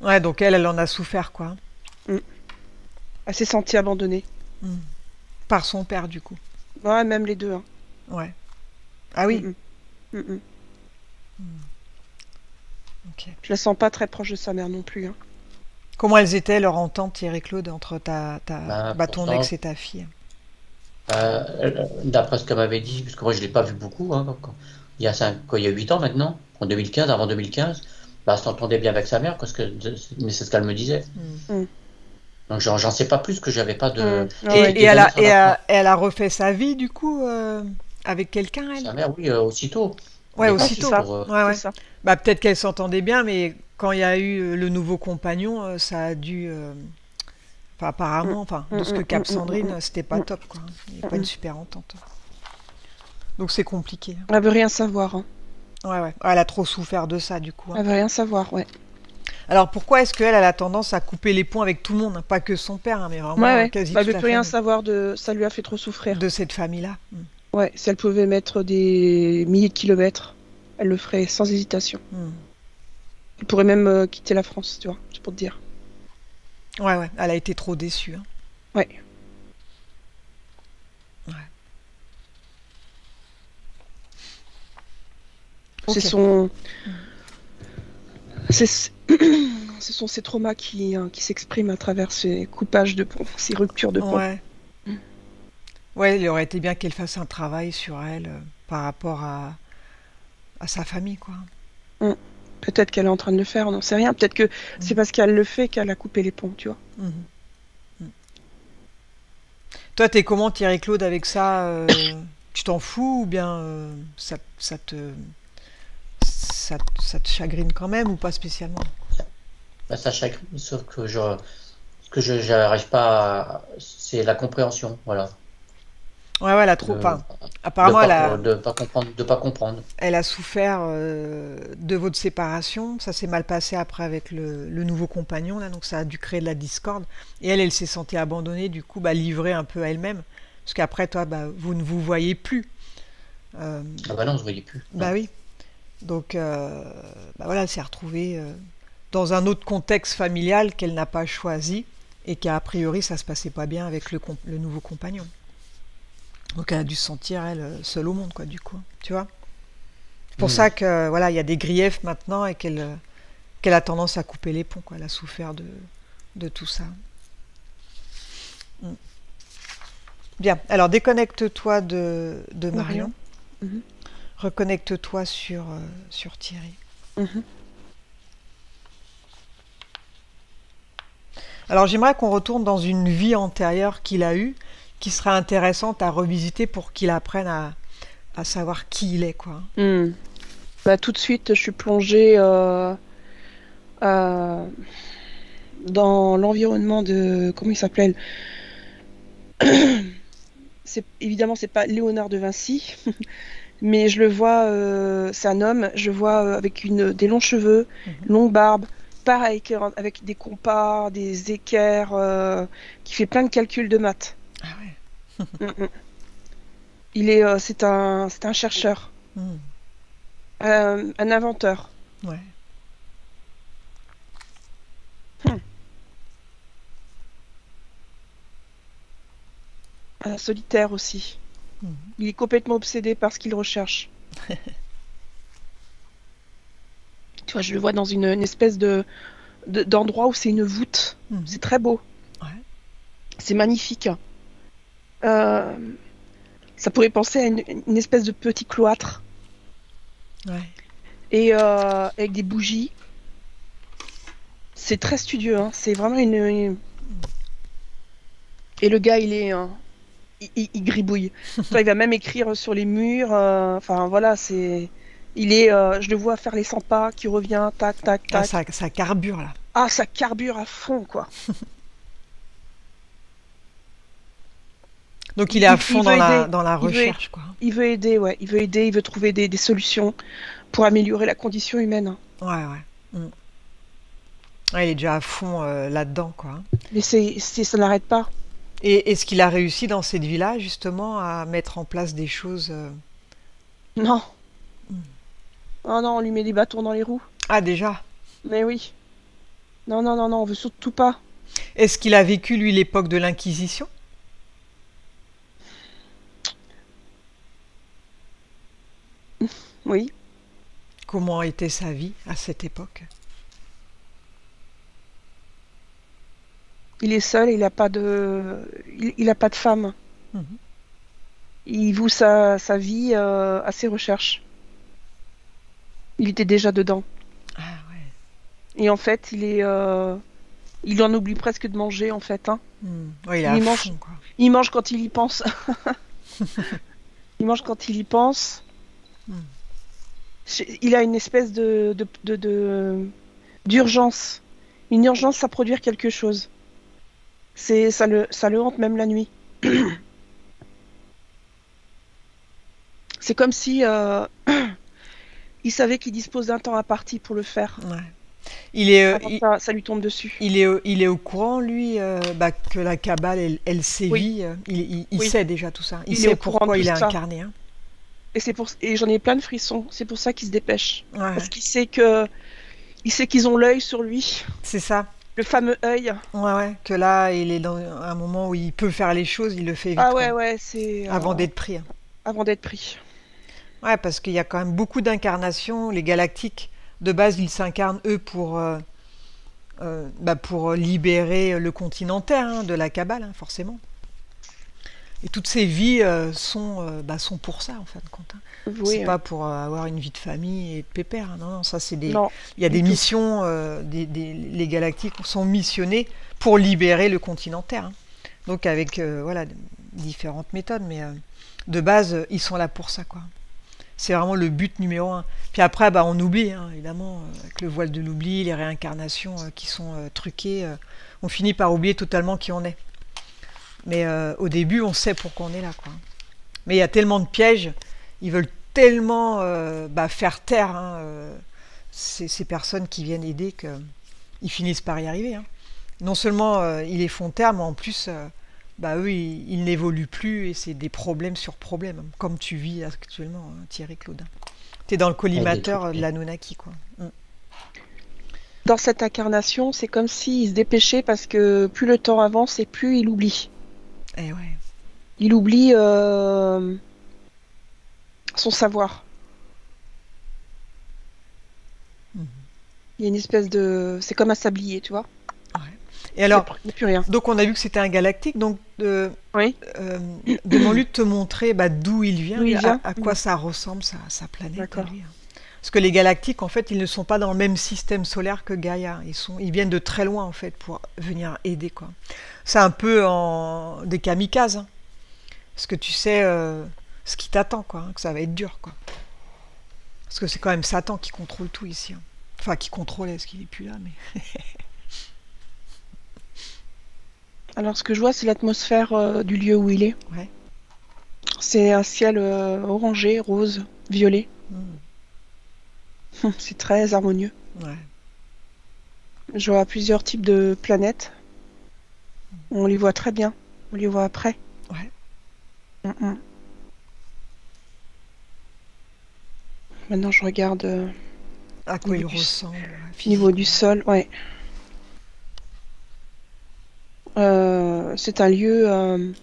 Ouais, donc elle en a souffert, quoi. Mm. Elle s'est sentie abandonnée. Mm. Par son père, du coup. Ouais, même les deux. Hein. Ouais. Ah oui. Mm, mm. Mm, mm. Ok. Je la sens pas très proche de sa mère non plus. Hein. Comment elles étaient leur entente, Thierry Claude, entre ton Pourtant, ex et ta fille? d'après ce qu'elle m'avait dit, parce que moi je l'ai pas vu beaucoup, hein, il y a 8 ans maintenant, en 2015, avant 2015, bah, elle s'entendait bien avec sa mère, mais c'est ce qu'elle me disait. Mm. Mm. Donc j'en sais pas plus, que j'avais pas de. Mm. Ah Et, ouais. et elle a, ça va pas. elle a refait sa vie, du coup, avec quelqu'un, elle? Sa mère, oui, aussitôt. Ouais, Elle est Ouais, partie c'est aussitôt. ça. pour. Ouais, C'est ouais. ça. Bah, peut-être qu'elle s'entendait bien, mais quand il y a eu le nouveau compagnon, ça a dû. Enfin, Mm. apparemment, enfin, Mm, de ce que mm, capte mm, mm, Sandrine, mm, c'était pas mm, top, quoi. Il n'y a pas une mm. super entente. Donc c'est compliqué. Elle veut rien savoir. Hein. Ouais, ouais. Elle a trop souffert de ça, du coup, hein. Elle veut rien savoir, ouais. Alors pourquoi est-ce qu'elle a tendance à couper les ponts avec tout le monde, hein? Pas que son père, hein, mais Ouais, vraiment ouais. quasi Bah, elle toute veut la plus rien famille savoir de. Ça lui a fait trop souffrir. de cette famille-là. Ouais, si elle pouvait mettre des milliers de kilomètres, elle le ferait sans hésitation. Mm. Elle pourrait même quitter la France, tu vois, c'est pour te dire. Ouais, ouais. Elle a été trop déçue, hein. Ouais. Ouais. C'est Ok. son. C'est ce sont ces traumas qui s'expriment à travers ces coupages de pont, ces ruptures de pont. Ouais. Ouais, il aurait été bien qu'elle fasse un travail sur elle par rapport à sa famille, quoi. Mm. Peut-être qu'elle est en train de le faire, on n'en sait rien. Peut-être que c'est parce qu'elle le fait qu'elle a coupé les ponts, tu vois. Mhm. Mm. Toi, t'es comment, Thierry Claude, avec ça tu t'en fous ou bien ça te chagrine quand même ou pas spécialement? Bah, ça chagrine, sauf que j'arrive pas c'est la compréhension, voilà. Ouais, ouais, elle a trop. De, Enfin, apparemment, de pas comprendre. elle a souffert de votre séparation. Ça s'est mal passé après avec le nouveau compagnon, là, donc ça a dû créer de la discorde. Et elle s'est sentie abandonnée, du coup, bah, livrée un peu à elle-même. Parce qu'après, toi, bah, vous ne vous voyez plus. Euh, Ah bah non, on se voyait plus. bah Non. oui. Donc, bah voilà, elle s'est retrouvée dans un autre contexte familial qu'elle n'a pas choisi et qu'a priori, ça se passait pas bien avec le nouveau compagnon. Donc elle a dû se sentir, elle, seule au monde, quoi, du coup. Tu vois? C'est pour ça que voilà, il y a des griefs maintenant et qu'elle a tendance à couper les ponts, quoi. Elle a souffert de tout ça. Mm. Bien, alors déconnecte-toi de Marion. Mhm. Reconnecte-toi sur Thierry. Mhm. Alors j'aimerais qu'on retourne dans une vie antérieure qu'il a eue, qui serait intéressante à revisiter pour qu'il apprenne à savoir qui il est, quoi. Hmm. Bah, tout de suite, je suis plongée dans l'environnement de... Comment il s'appelle? Évidemment, c'est pas Léonard de Vinci, mais je le vois, c'est un homme, je le vois avec des longs cheveux, longue barbe, pareil, avec des compas, des équerres, qui fait plein de calculs de maths. Ah ouais. C'est un chercheur, Mm. un inventeur. Ouais. Un solitaire aussi. Mm. Il est complètement obsédé par ce qu'il recherche. Tu vois, je le vois dans une espèce d'endroit où c'est une voûte. Mm. C'est très beau. Ouais. C'est magnifique. Ça pourrait penser à une espèce de petit cloître. Ouais. Et avec des bougies. C'est très studieux, hein. C'est vraiment une... Et le gars, il est... il gribouille. Enfin, il va même écrire sur les murs. Enfin, voilà, c'est... je le vois faire les 100 pas, qui revient, tac, tac, Ah, tac. ça carbure, là. Ah, ça carbure à fond, quoi. Donc il est à Il fond veut aider. dans la Il veut recherche, quoi. Il veut aider, ouais. Il veut aider, il veut trouver des solutions pour améliorer la condition humaine. Ouais, ouais. Mm. Ouais, il est déjà à fond là-dedans, quoi. Mais ça n'arrête pas. Et est-ce qu'il a réussi dans cette vie-là, justement, à mettre en place des choses Non. Mm. Oh non, on lui met des bâtons dans les roues. Ah, déjà. Mais oui. Non, non, non, non, on veut surtout pas. Est-ce qu'il a vécu, lui, l'époque de l'Inquisition? Oui. Comment était sa vie à cette époque? Il est seul, il a pas il a pas de femme. Mhm. Il voue sa vie à ses recherches. Il était déjà dedans. Ah ouais. Et en fait, il en oublie presque de manger, en fait, hein. Ouais, il est Il à mange. fond, quoi. Il mange quand il y pense. Il mange quand il y pense. Mm. Il a une espèce d'urgence. Une urgence à produire quelque chose. Ça le hante même la nuit. C'est comme si il savait qu'il dispose d'un temps imparti pour le faire. Ouais. Il est, Avant ça lui tombe dessus. il est au courant, lui, que la Kabbale, elle sévit. Oui. Il Oui. sait déjà tout ça. Il Il est sait au courant pourquoi de il est tout ça. incarné, hein. Et j'en ai plein de frissons. C'est pour ça qu'il se dépêche. Ouais, Parce qu'il sait qu'ils ont l'œil sur lui. c'est ça. Le fameux œil. Ouais, ouais. Que là, il est dans un moment où il peut faire les choses, il le fait vite, Ah ouais, quoi. ouais, c'est... Avant d'être pris, hein. Avant d'être pris. Ouais, parce qu'il y a quand même beaucoup d'incarnations. Les galactiques, de base, ils s'incarnent, eux, pour libérer le continent Terre, hein, de la Kabbale, hein, forcément. Et toutes ces vies sont pour ça, en fin de compte, hein. Oui, C'est pas pour avoir une vie de famille et de pépère, hein. Non, non, ça c'est des... non. Il y a du des tout. missions, les galactiques sont missionnés pour libérer le continent Terre, hein. Donc avec voilà, différentes méthodes, mais de base, ils sont là pour ça, quoi. C'est vraiment le but numéro un. Puis après, on oublie, hein, évidemment, avec le voile de l'oubli, les réincarnations qui sont truquées, on finit par oublier totalement qui on est. Mais au début, on sait pourquoi on est là, quoi. Mais il y a tellement de pièges, ils veulent tellement faire taire, hein, ces personnes qui viennent aider qu'ils finissent par y arriver, hein. Non seulement ils les font taire, mais en plus, eux, ils n'évoluent plus et c'est des problèmes sur problèmes, hein, comme tu vis actuellement, hein, Thierry Claudin. Tu es dans le collimateur de l'Anunnaki, quoi. Dans cette incarnation, c'est comme s'il se dépêchait parce que plus le temps avance et plus il oublie. Eh ouais. Il oublie son savoir. Il y a une espèce de... C'est comme un sablier, tu vois. Ouais. Et alors, Il n'y a plus rien. donc on a vu que c'était un galactique, donc Oui, demande-lui de te montrer d'où il vient, d'où il vient. à quoi ça ressemble sa planète à D'accord. lui. Parce que les galactiques, en fait, ils ne sont pas dans le même système solaire que Gaïa. Ils viennent de très loin, en fait, pour venir aider, quoi. C'est un peu des kamikazes, hein. Parce que tu sais ce qui t'attend, quoi, hein, que ça va être dur, quoi. Parce que c'est quand même Satan qui contrôle tout ici, hein. Enfin, qui contrôlait, parce qu'il n'est plus là, mais... Alors, ce que je vois, c'est l'atmosphère du lieu où il est. Ouais. C'est un ciel orangé, rose, violet. Mm. C'est très harmonieux. Ouais. Je vois plusieurs types de planètes. On les voit très bien. On les voit après. Ouais. Mm. Maintenant, je regarde À quoi il Niveau du- ressemble, au niveau du sol. Ouais. C'est un lieu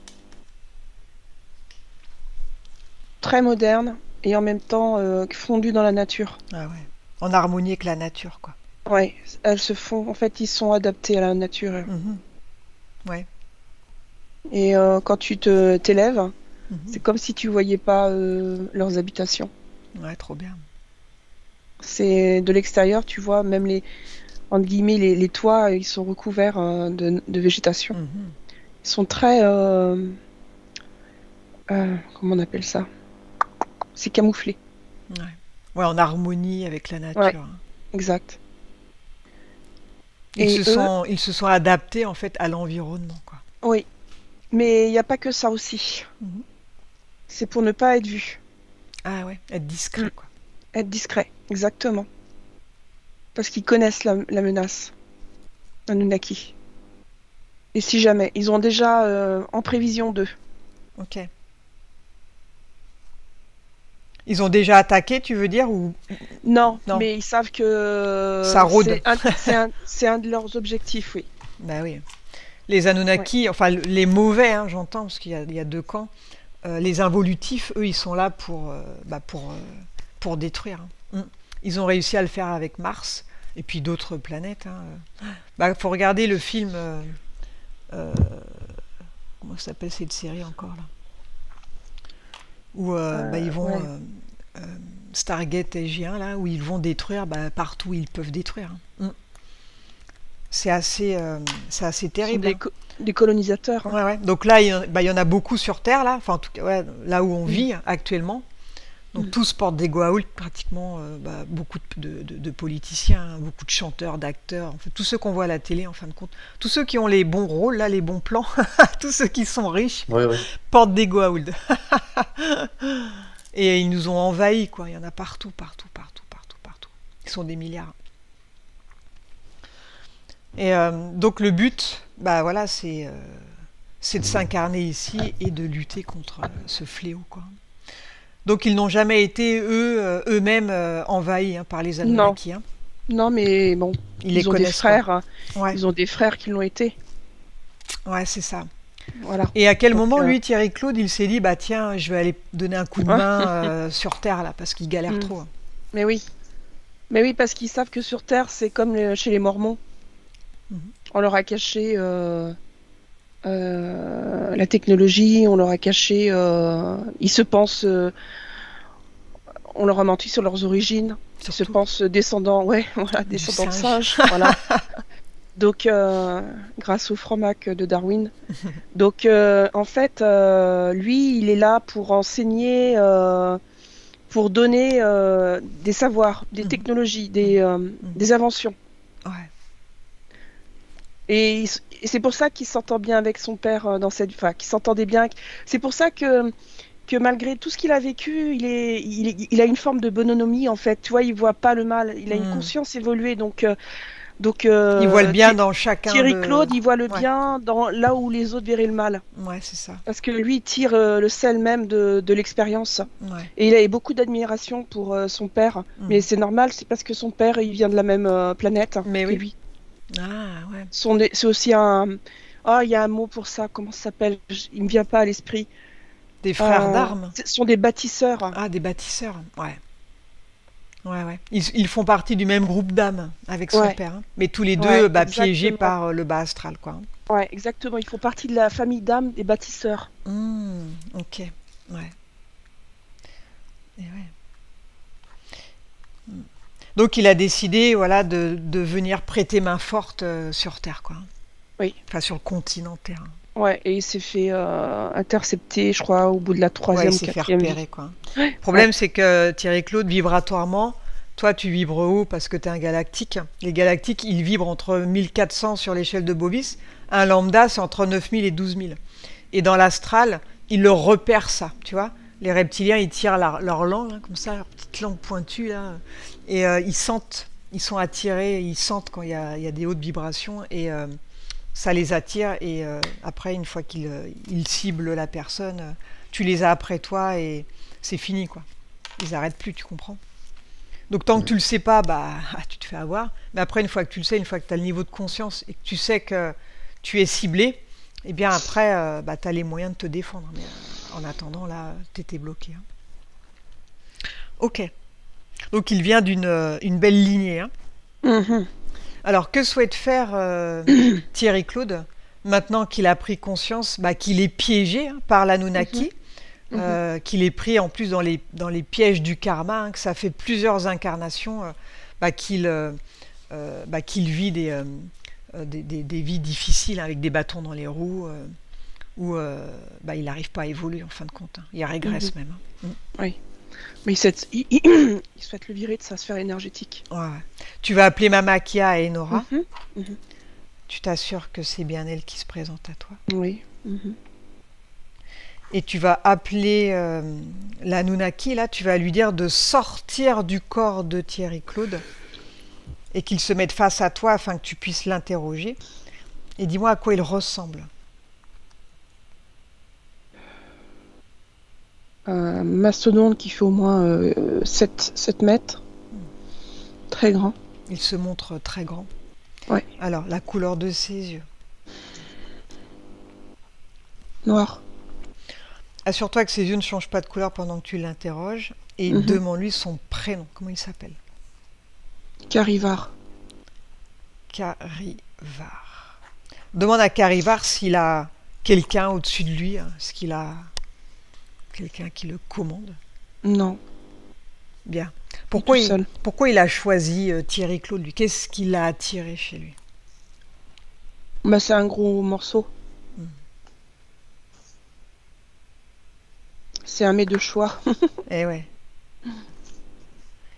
très moderne et en même temps fondu dans la nature. Ah ouais. En harmonie avec la nature, quoi. Ouais, elles se font. En fait, ils sont adaptés à la nature. Mhm. Ouais. Et quand tu t'élèves, Mhm. c'est comme si tu voyais pas leurs habitations. Ouais, trop bien. C'est de l'extérieur, tu vois, même entre guillemets, les toits, ils sont recouverts de végétation. Mhm. Ils sont très, comment on appelle ça? C'est camouflé, Ouais. Ouais, en harmonie avec la nature, Ouais. hein. exact. Ils Et ils se sont adaptés, en fait, à l'environnement, quoi. oui, mais il n'y a pas que ça aussi. Mhm. C'est pour ne pas être vu, Ah ouais, être discret, Mm. quoi. être discret, exactement. Parce qu'ils connaissent la menace, Anunnaki. Et si jamais, ils ont déjà en prévision d'eux. Ok. Ils ont déjà attaqué, tu veux dire, ou... Non, Non. mais ils savent que Ça rôde. c'est un de leurs objectifs, oui. Bah oui. Les Anunnaki, enfin les mauvais, hein, j'entends, parce il y a deux camps. Les involutifs, eux, ils sont là pour détruire, hein. Mm. Ils ont réussi à le faire avec Mars et puis d'autres planètes, hein. Faut regarder le film. Comment ça s'appelle cette série encore là? Où ils vont Ouais. Stargate SG1 là, où ils vont détruire partout où ils peuvent détruire, hein. Mm. C'est assez Ce sont terrible, hein. des colonisateurs, hein. Ouais, ouais. Donc là, il y en a beaucoup sur Terre, là. Enfin, en tout cas, ouais, là où on vit actuellement. Donc tous portent des Goa'uld, pratiquement beaucoup de politiciens, hein, beaucoup de chanteurs, d'acteurs, en fait, tous ceux qu'on voit à la télé, en fin de compte. Tous ceux qui ont les bons rôles, là, les bons plans, tous ceux qui sont riches, Oui, oui. portent des Goa'uld. Et ils nous ont envahis, quoi. Il y en a partout, partout, partout, partout, partout. Ils sont des milliards. Et donc le but, voilà, c'est de s'incarner ici et de lutter contre ce fléau, quoi. Donc ils n'ont jamais été eux-mêmes envahis, hein, par les Anunnaki, hein. Non, mais bon, Ils les ils ont des connaissent, quoi. frères, hein. Ouais, Ils ont des frères qui l'ont été. ouais, c'est ça. Voilà. Et à quel Donc, moment, lui, Thierry-Claude, il s'est dit, tiens, je vais aller donner un coup de Hein main sur Terre, là, parce qu'il galère Mm. trop, hein. Mais oui. Mais oui, parce qu'ils savent que sur Terre, c'est comme chez les Mormons. Mhm. On leur a caché la technologie, on leur a caché. Ils se pensent. On leur a menti sur leurs origines. Ils se Surtout. pensent descendants, ouais, voilà, descendants de singe. singes. Voilà. Donc, grâce au franc-mac de Darwin. Donc, en fait, lui, il est là pour enseigner, pour donner des savoirs, des Mhm. technologies, des inventions. Ouais. Et c'est pour ça qu'il s'entend bien avec son père dans cette, enfin, qu'il s'entendait bien. C'est pour ça que malgré tout ce qu'il a vécu, il a une forme de bonhomie en fait. Tu vois, il voit pas le mal. Il a une Mm. conscience évoluée. Donc, Il voit le bien dans chacun Thierry de... Claude, il voit le Ouais. bien dans là où les autres verraient le mal. Ouais, c'est ça. Parce que lui, il tire le sel même de l'expérience. Ouais. Et il avait beaucoup d'admiration pour son père. Mm. Mais c'est normal, c'est parce que son père, il vient de la même planète Mais que oui. lui. Ah, ouais. C'est aussi un... Oh, il y a un mot pour ça, comment ça s'appelle? Il me vient pas à l'esprit. Des frères d'armes. Ce sont des bâtisseurs. Ah, des bâtisseurs. Ouais. Ouais, ouais. Ils font partie du même groupe d'âmes avec son Ouais, père, hein. Mais tous les ouais, deux, piégés exactement. par le bas astral, quoi. Ouais, exactement. Ils font partie de la famille d'âmes des bâtisseurs. Ok. Ouais. Et ouais. Hmm. Donc il a décidé, voilà, de venir prêter main forte sur Terre, quoi. Oui. Enfin, sur le continent Terre. Ouais, et il s'est fait intercepter, je crois, au bout de la Ouais, il troisième ou s'est fait quatrième vie. repérer, quoi. Ouais, Le ouais. problème, c'est que Thierry-Claude, vibratoirement, toi, tu vibres haut parce que tu es un galactique. Les galactiques, ils vibrent entre 1400 sur l'échelle de Bovis. Un lambda, c'est entre 9000 et 12000. Et dans l'astral, ils le repèrent ça, tu vois. Les reptiliens, ils tirent leur langue, hein, comme ça, leur petite langue pointue, là. Et ils sentent, ils sont attirés, ils sentent quand il y a des hautes vibrations. Et ça les attire. Et après, une fois qu'ils ciblent la personne, tu les as après toi et c'est fini, quoi. Ils arrêtent plus, tu comprends. Donc tant que tu le sais pas, tu te fais avoir. Mais après, une fois que tu le sais, une fois que tu as le niveau de conscience et que tu sais que tu es ciblé, eh bien après, tu as les moyens de te défendre. Mais en attendant, là, tu étais bloqué, hein. Ok. Donc il vient d'une belle lignée, hein. Mhm. Alors que souhaite faire Thierry-Claude maintenant qu'il a pris conscience qu'il est piégé, hein, par Mhm. l'Anunnaki, Mhm. qu'il est pris en plus dans les pièges du karma, hein, que ça fait plusieurs incarnations qu'il vit des vies difficiles, hein, avec des bâtons dans les roues, où il n'arrive pas à évoluer en fin de compte, hein. Il Mhm. régresse même, hein. Oui. Mais il souhaite le virer de sa sphère énergétique. Ouais, ouais. Tu vas appeler Mama Kia et Enora. Mhm. Mhm. Tu t'assures que c'est bien elle qui se présente à toi. Oui. Mhm. Et tu vas appeler l'Anunnaki, là, tu vas lui dire de sortir du corps de Thierry-Claude et qu'il se mette face à toi afin que tu puisses l'interroger. Et dis-moi à quoi il ressemble. Un mastodonte qui fait au moins 7 mètres. Très grand. Il se montre très grand. Ouais. Alors, la couleur de ses yeux. Noir. Assure-toi que ses yeux ne changent pas de couleur pendant que tu l'interroges. Et Mhm. demande-lui son prénom. Comment il s'appelle? Carivar. Carivar. Demande à Carivar s'il a quelqu'un au-dessus de lui, hein. Est-ce qu'il a quelqu'un qui le commande? Non. Bien. Il est tout seul. Pourquoi il a choisi Thierry-Claude, lui? Qu'est-ce qui l'a attiré chez lui? C'est un gros morceau. Hmm. C'est un mets de choix. Eh ouais.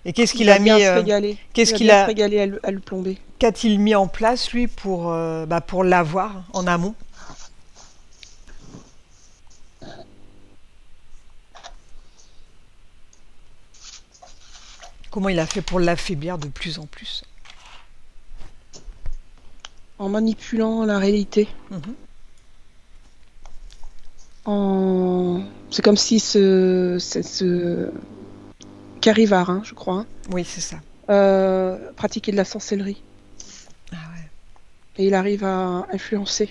Et qu'est-ce Il qu'il va a mis bien se régaler. qu'est-ce Il va qu'il bien se a régaler à le plomber. qu'a-t-il mis en place, lui, pour l'avoir en amont? Comment il a fait pour l'affaiblir de plus en plus? En manipulant la réalité. Mhm. C'est comme si ce Carivar, hein, je crois, Oui, c'est ça. pratiquait de la sorcellerie. Ah ouais. Et il arrive à influencer.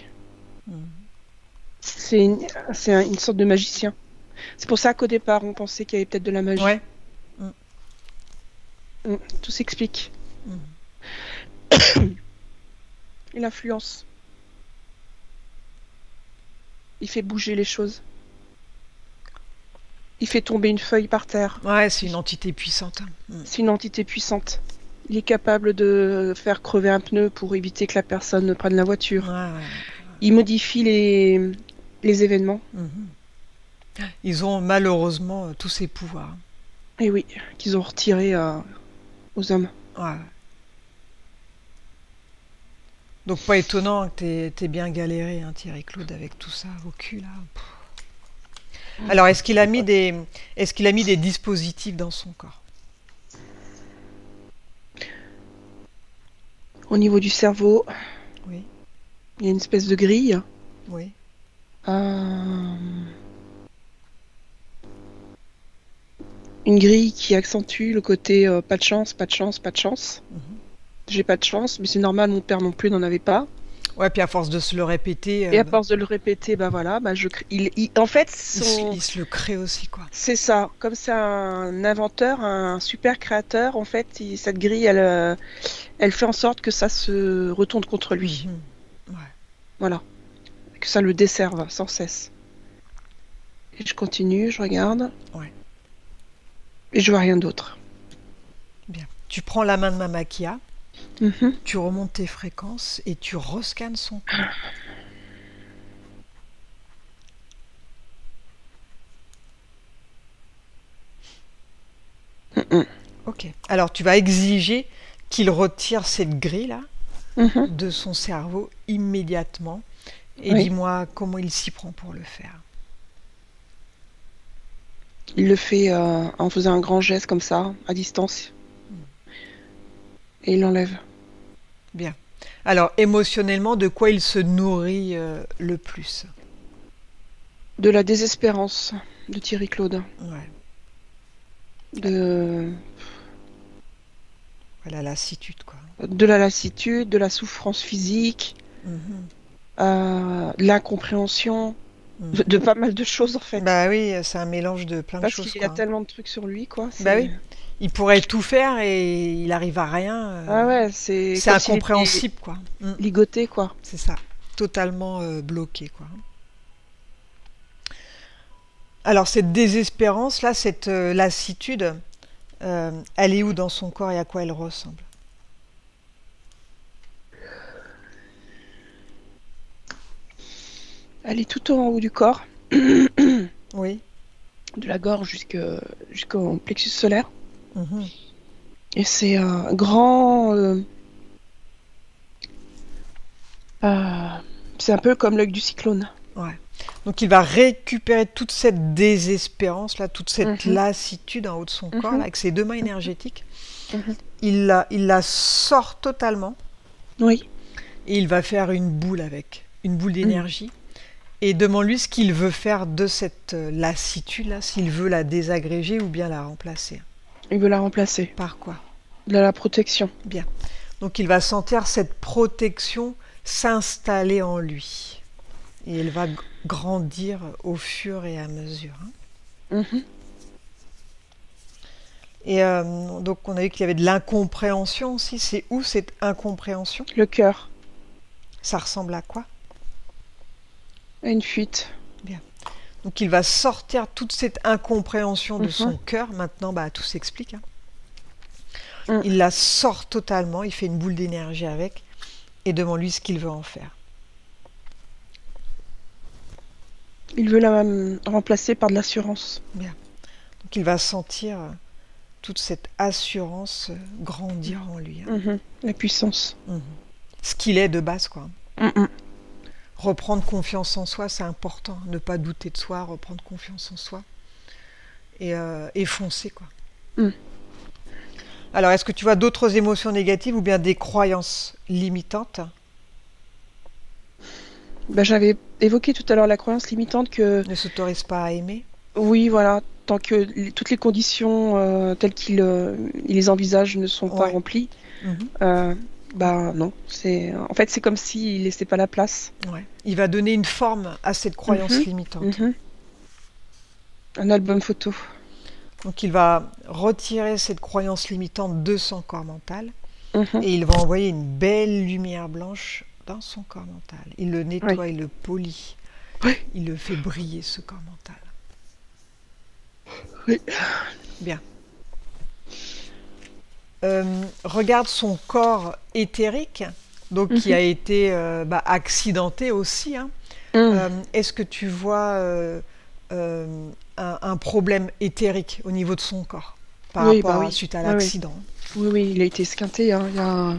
Mhm. C'est une sorte de magicien. C'est pour ça qu'au départ, on pensait qu'il y avait peut-être de la magie. Ouais. Tout s'explique. Mhm. Il influence. Il fait bouger les choses. Il fait tomber une feuille par terre. Ouais, c'est une entité puissante, hein. Mhm. C'est une entité puissante. Il est capable de faire crever un pneu pour éviter que la personne ne prenne la voiture. Ouais, ouais. Il modifie les événements. Mhm. Ils ont malheureusement tous ces pouvoirs. Et oui, qu'ils ont retiré aux hommes. Ouais. Donc pas étonnant que t'aies bien galéré, hein, Thierry-Claude, avec tout ça au cul, là. Pff. Alors, est-ce qu'il a mis des dispositifs dans son corps? Au niveau du cerveau, Oui, il y a une espèce de grille. oui. Une grille qui accentue le côté pas de chance, pas de chance, pas de chance. Mhm. J'ai pas de chance, mais c'est normal, mon père non plus n'en avait pas. Ouais, puis à force de se le répéter, Et à force de le répéter, bah voilà, bah en fait, il se le crée aussi, quoi. c'est ça. Comme c'est un inventeur, un super créateur, en fait, cette grille, elle fait en sorte que ça se retourne contre lui. Ouais. Voilà. Que ça le desserve sans cesse. Et je continue, je regarde. Ouais. Et je vois rien d'autre. Bien. Tu prends la main de Mamakia, Mhm. tu remontes tes fréquences et tu rescannes son corps. Mhm. Ok. Alors tu vas exiger qu'il retire cette grille-là Mhm. de son cerveau immédiatement. Et Oui. dis-moi comment il s'y prend pour le faire. Il le fait en faisant un grand geste comme ça, à distance. Et il l'enlève. Bien. Alors émotionnellement, de quoi il se nourrit le plus? De la désespérance de Thierry Claude. Ouais. De La lassitude, quoi. de la lassitude, de la souffrance physique, Mhm. de l'incompréhension, Mhm. de pas mal de choses en fait. Bah oui, c'est un mélange de plein de Parce choses, qu'il y a quoi. tellement de trucs sur lui, quoi. Bah oui. Il pourrait tout faire et il arrive à rien. Ah ouais, c'est C'est comme s'il était incompréhensible, quoi. ligoté, quoi. C'est ça. Totalement bloqué, quoi. Alors cette désespérance, là, cette lassitude, elle est où dans son corps et à quoi elle ressemble? Elle est tout en haut du corps, Oui. de la gorge jusqu'au plexus solaire. Mhm. Et c'est un grand... c'est un peu comme l'œil du cyclone. Ouais. Donc il va récupérer toute cette désespérance, là, toute cette Mhm. lassitude en haut de son corps, là, Mhm. avec ses deux mains énergétiques. Mhm. Il la sort totalement Oui. et il va faire une boule avec, une boule d'énergie. Et demande-lui ce qu'il veut faire de cette lassitude-là, s'il veut la désagréger ou bien la remplacer. Il veut la remplacer. Par quoi? De la protection. Bien. Donc il va sentir cette protection s'installer en lui. Et elle va grandir au fur et à mesure. Mhm. Et donc on a vu qu'il y avait de l'incompréhension aussi. C'est où cette incompréhension? Le cœur. Ça ressemble à quoi? À une fuite. Donc il va sortir toute cette incompréhension de Mhm. son cœur. Maintenant, bah, tout s'explique. Mm. Il la sort totalement, il fait une boule d'énergie avec et demande-lui ce qu'il veut en faire. Il veut la remplacer par de l'assurance. Donc il va sentir toute cette assurance grandir en lui. Mhm. La puissance. Ce qu'il est de base, quoi. Mhm. Reprendre confiance en soi, c'est important. Ne pas douter de soi, reprendre confiance en soi. Et foncer, quoi. Mm. Alors, est-ce que tu vois d'autres émotions négatives ou bien des croyances limitantes? Bah, j'avais évoqué tout à l'heure la croyance limitante que, Ne s'autorise pas à aimer? oui, voilà, tant que toutes les conditions telles qu'il il les envisage ne sont pas Ouais. remplies, Mhm. bah non. En fait, c'est comme s'il laissait pas la place. Ouais. Il va donner une forme à cette croyance Mhm. limitante. Mhm. Un album photo. Donc il va retirer cette croyance limitante de son corps mental Mhm. et il va envoyer une belle lumière blanche dans son corps mental. Il le nettoie, il le polit, Oui. il le fait briller, ce corps mental. Oui. Bien. Regarde son corps éthérique, donc qui Mhm. a été accidenté aussi. Hein. Est-ce que tu vois un problème éthérique au niveau de son corps par Oui, rapport bah oui. suite à Oui, oui. l'accident? Oui, oui, il a été esquinté. Hein.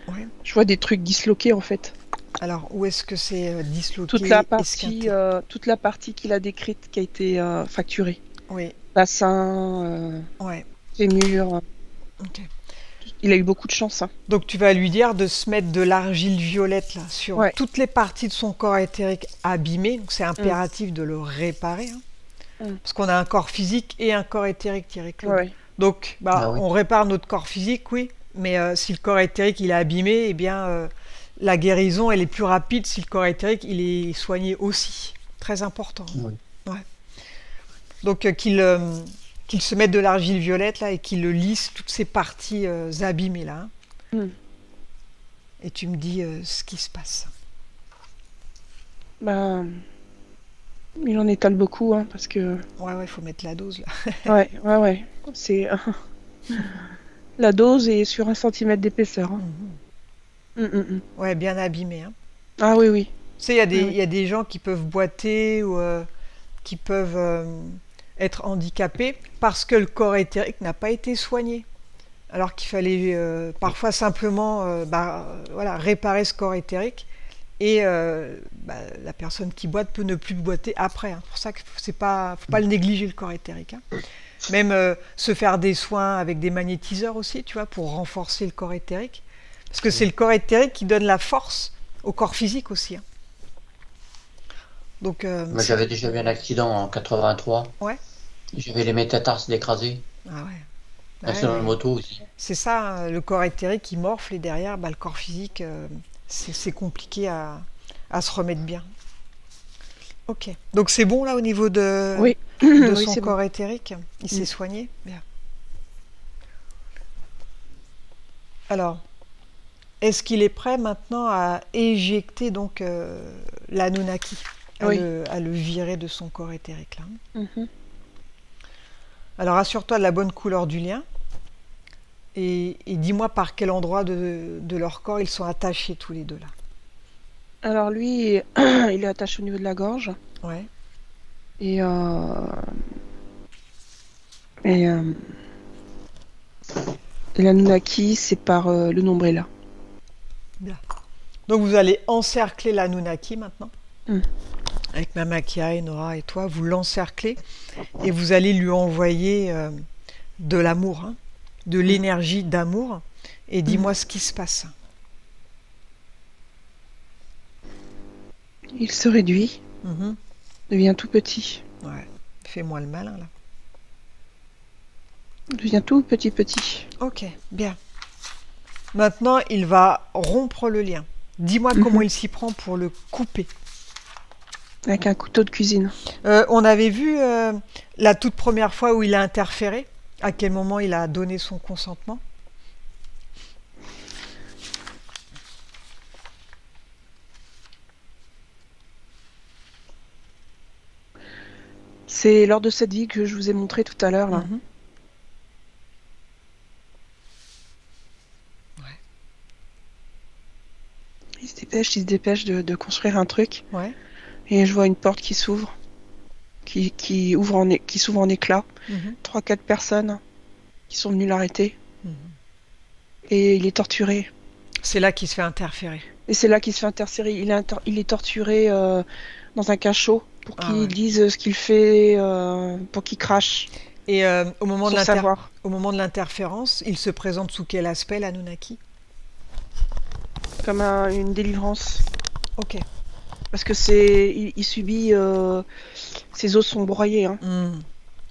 Ouais. Je vois des trucs disloqués en fait. Alors, où est-ce que c'est disloqué, esquinté? Toute la partie qu'il a décrite qui a été fracturée. Oui, Bassin, ouais. fémur. Ok. Il a eu beaucoup de chance. Hein. Donc, tu vas lui dire de se mettre de l'argile violette là, sur Ouais. toutes les parties de son corps éthérique abîmées. Donc, c'est impératif de le réparer. Hein. Parce qu'on a un corps physique et un corps éthérique, Thierry Claude. Ouais. Donc, Ah oui. on répare notre corps physique, oui. Mais si le corps éthérique il est abîmé, eh bien, la guérison, elle est plus rapide si le corps éthérique, il est soigné aussi. Très important. Oui. Ouais. Donc qu'il se mette de l'argile violette là et qu'il le lisse toutes ces parties abîmées là. Mm. Et tu me dis ce qui se passe. Bah, il en étale beaucoup, hein, parce que... Ouais, il faut mettre la dose là. Ouais. C'est... La dose est sur 1 centimètre d'épaisseur. Hein. Ouais, bien abîmé. Hein. Ah oui. Tu sais, il y a des gens qui peuvent boiter ou qui peuvent être handicapés parce que le corps éthérique n'a pas été soigné. Alors qu'il fallait parfois simplement voilà, réparer ce corps éthérique. Et la personne qui boite peut ne plus boiter après. Hein. C'est pour ça qu'il ne faut pas le négliger, le corps éthérique. Hein. Même se faire des soins avec des magnétiseurs aussi, tu vois, pour renforcer le corps éthérique. Parce que c'est le corps éthérique qui donne la force au corps physique aussi. Hein. Donc, Moi, j'avais déjà eu un accident en 83. Ouais. J'avais les métatarses écrasés. Ah ouais. Accident de moto aussi. C'est ça, hein, le corps éthérique qui morfle et derrière, le corps physique, c'est compliqué à se remettre bien. Ok. Donc c'est bon là au niveau de Oui. son corps bon. éthérique. Il s'est soigné. Bien. Alors, est-ce qu'il est prêt maintenant à éjecter donc l'Anunnaki, à le virer de son corps éthérique là. Alors assure-toi de la bonne couleur du lien et dis-moi par quel endroit de leur corps ils sont attachés tous les deux là. Alors lui, il est attaché au niveau de la gorge. Ouais. Et l'Anunnaki, c'est par le nombril là. Bien. Donc vous allez encercler l'Anunnaki maintenant. Avec Mamakia, Nora et toi, vous l'encerclez et vous allez lui envoyer de l'amour, hein, de l'énergie d'amour. Et dis-moi ce qui se passe. Il se réduit, devient tout petit. Ouais, fais-moi le malin là. Il devient tout petit. Ok, bien. Maintenant, il va rompre le lien. Dis-moi comment il s'y prend pour le couper. Avec un couteau de cuisine. On avait vu la toute première fois où il a interféré, à quel moment il a donné son consentement. C'est lors de cette vie que je vous ai montré tout à l'heure là. Ouais. Il se dépêche de construire un truc. Ouais. Et je vois une porte qui s'ouvre, qui s'ouvre en éclats. 3-4 personnes qui sont venues l'arrêter. Et il est torturé. C'est là qu'il se fait interférer. Et c'est là qu'il se fait interférer. Il est torturé dans un cachot pour qu'il dise ce qu'il fait, pour qu'il crache. Et au moment de l'interférence, il se présente sous quel aspect, l'Anunnaki? Comme une délivrance. Ok. Parce que il subit, ses os sont broyés. Hein.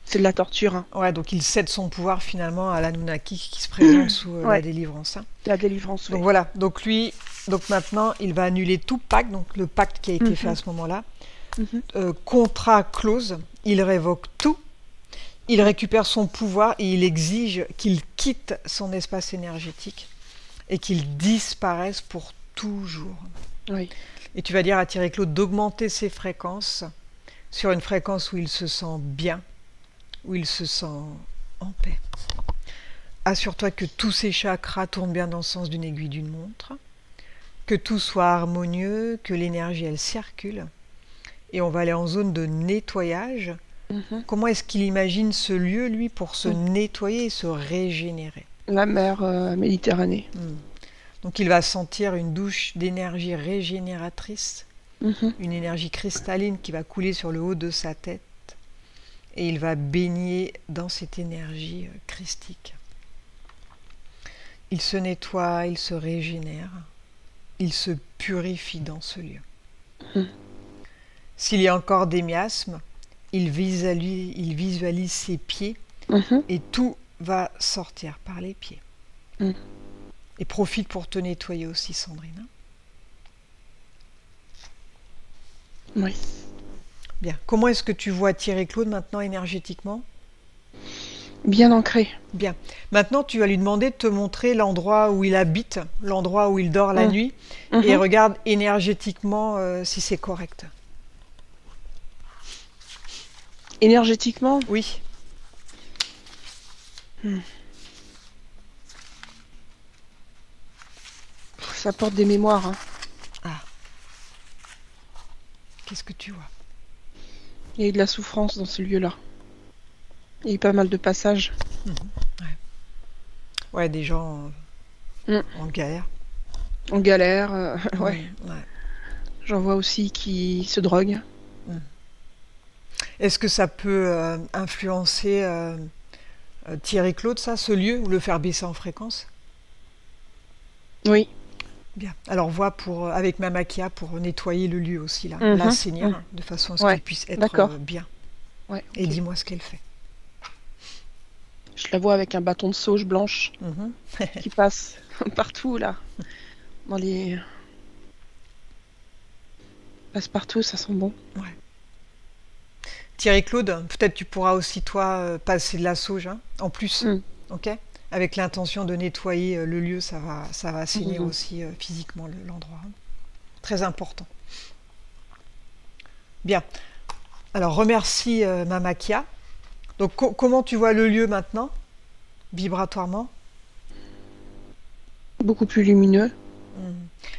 C'est de la torture. Hein. Ouais, donc il cède son pouvoir finalement à l'Anunnaki qui se présente sous la délivrance. Hein. La délivrance, oui. Donc voilà, donc maintenant il va annuler tout pacte, donc le pacte qui a été fait à ce moment-là. Contrat close, il révoque tout, il récupère son pouvoir et il exige qu'il quitte son espace énergétique et qu'il disparaisse pour toujours. Oui. Et tu vas dire à Thierry Claude d'augmenter ses fréquences sur une fréquence où il se sent bien, où il se sent en paix. Assure-toi que tous ces chakras tournent bien dans le sens d'une aiguille d'une montre, que tout soit harmonieux, que l'énergie elle circule. Et on va aller en zone de nettoyage. Comment est-ce qu'il imagine ce lieu, lui, pour se nettoyer et se régénérer? La mer Méditerranée. Donc il va sentir une douche d'énergie régénératrice, une énergie cristalline qui va couler sur le haut de sa tête. Et il va baigner dans cette énergie christique. Il se nettoie, il se régénère, il se purifie dans ce lieu. S'il y a encore des miasmes, il visualise ses pieds et tout va sortir par les pieds. Et profite pour te nettoyer aussi, Sandrine. Oui. Bien. Comment est-ce que tu vois Thierry-Claude maintenant énergétiquement? Bien ancré. Bien. Maintenant, tu vas lui demander de te montrer l'endroit où il habite, l'endroit où il dort la Mm. nuit, Mhm. et regarde énergétiquement si c'est correct. Énergétiquement, Oui. ça porte des mémoires, hein. Ah. Qu'est-ce que tu vois? Il y a eu de la souffrance dans ce lieu-là. Il y a eu pas mal de passages. Ouais, des gens en galère. En galère, ouais. Ouais. J'en vois aussi qui se droguent. Est-ce que ça peut influencer Thierry-Claude, ça, ce lieu, ou le faire baisser en fréquence? Oui. Bien. Alors, vois avec ma maquia pour nettoyer le lieu aussi, là, Mhm. l'assainir, de façon à ce Ouais. qu'il puisse être D'accord. bien. Ouais, Et ok. dis-moi ce qu'elle fait. Je la vois avec un bâton de sauge blanche Mhm. qui passe partout, là. Dans les... Passe partout, ça sent bon. Thierry-Claude, peut-être tu pourras aussi, toi, passer de la sauge, hein, en plus, Mm. ok? Avec l'intention de nettoyer le lieu, ça va assainir Mhm. aussi physiquement l'endroit, hein. Très important. Bien. Alors, remercie ma maquia. Donc, comment tu vois le lieu maintenant, vibratoirement? Beaucoup plus lumineux.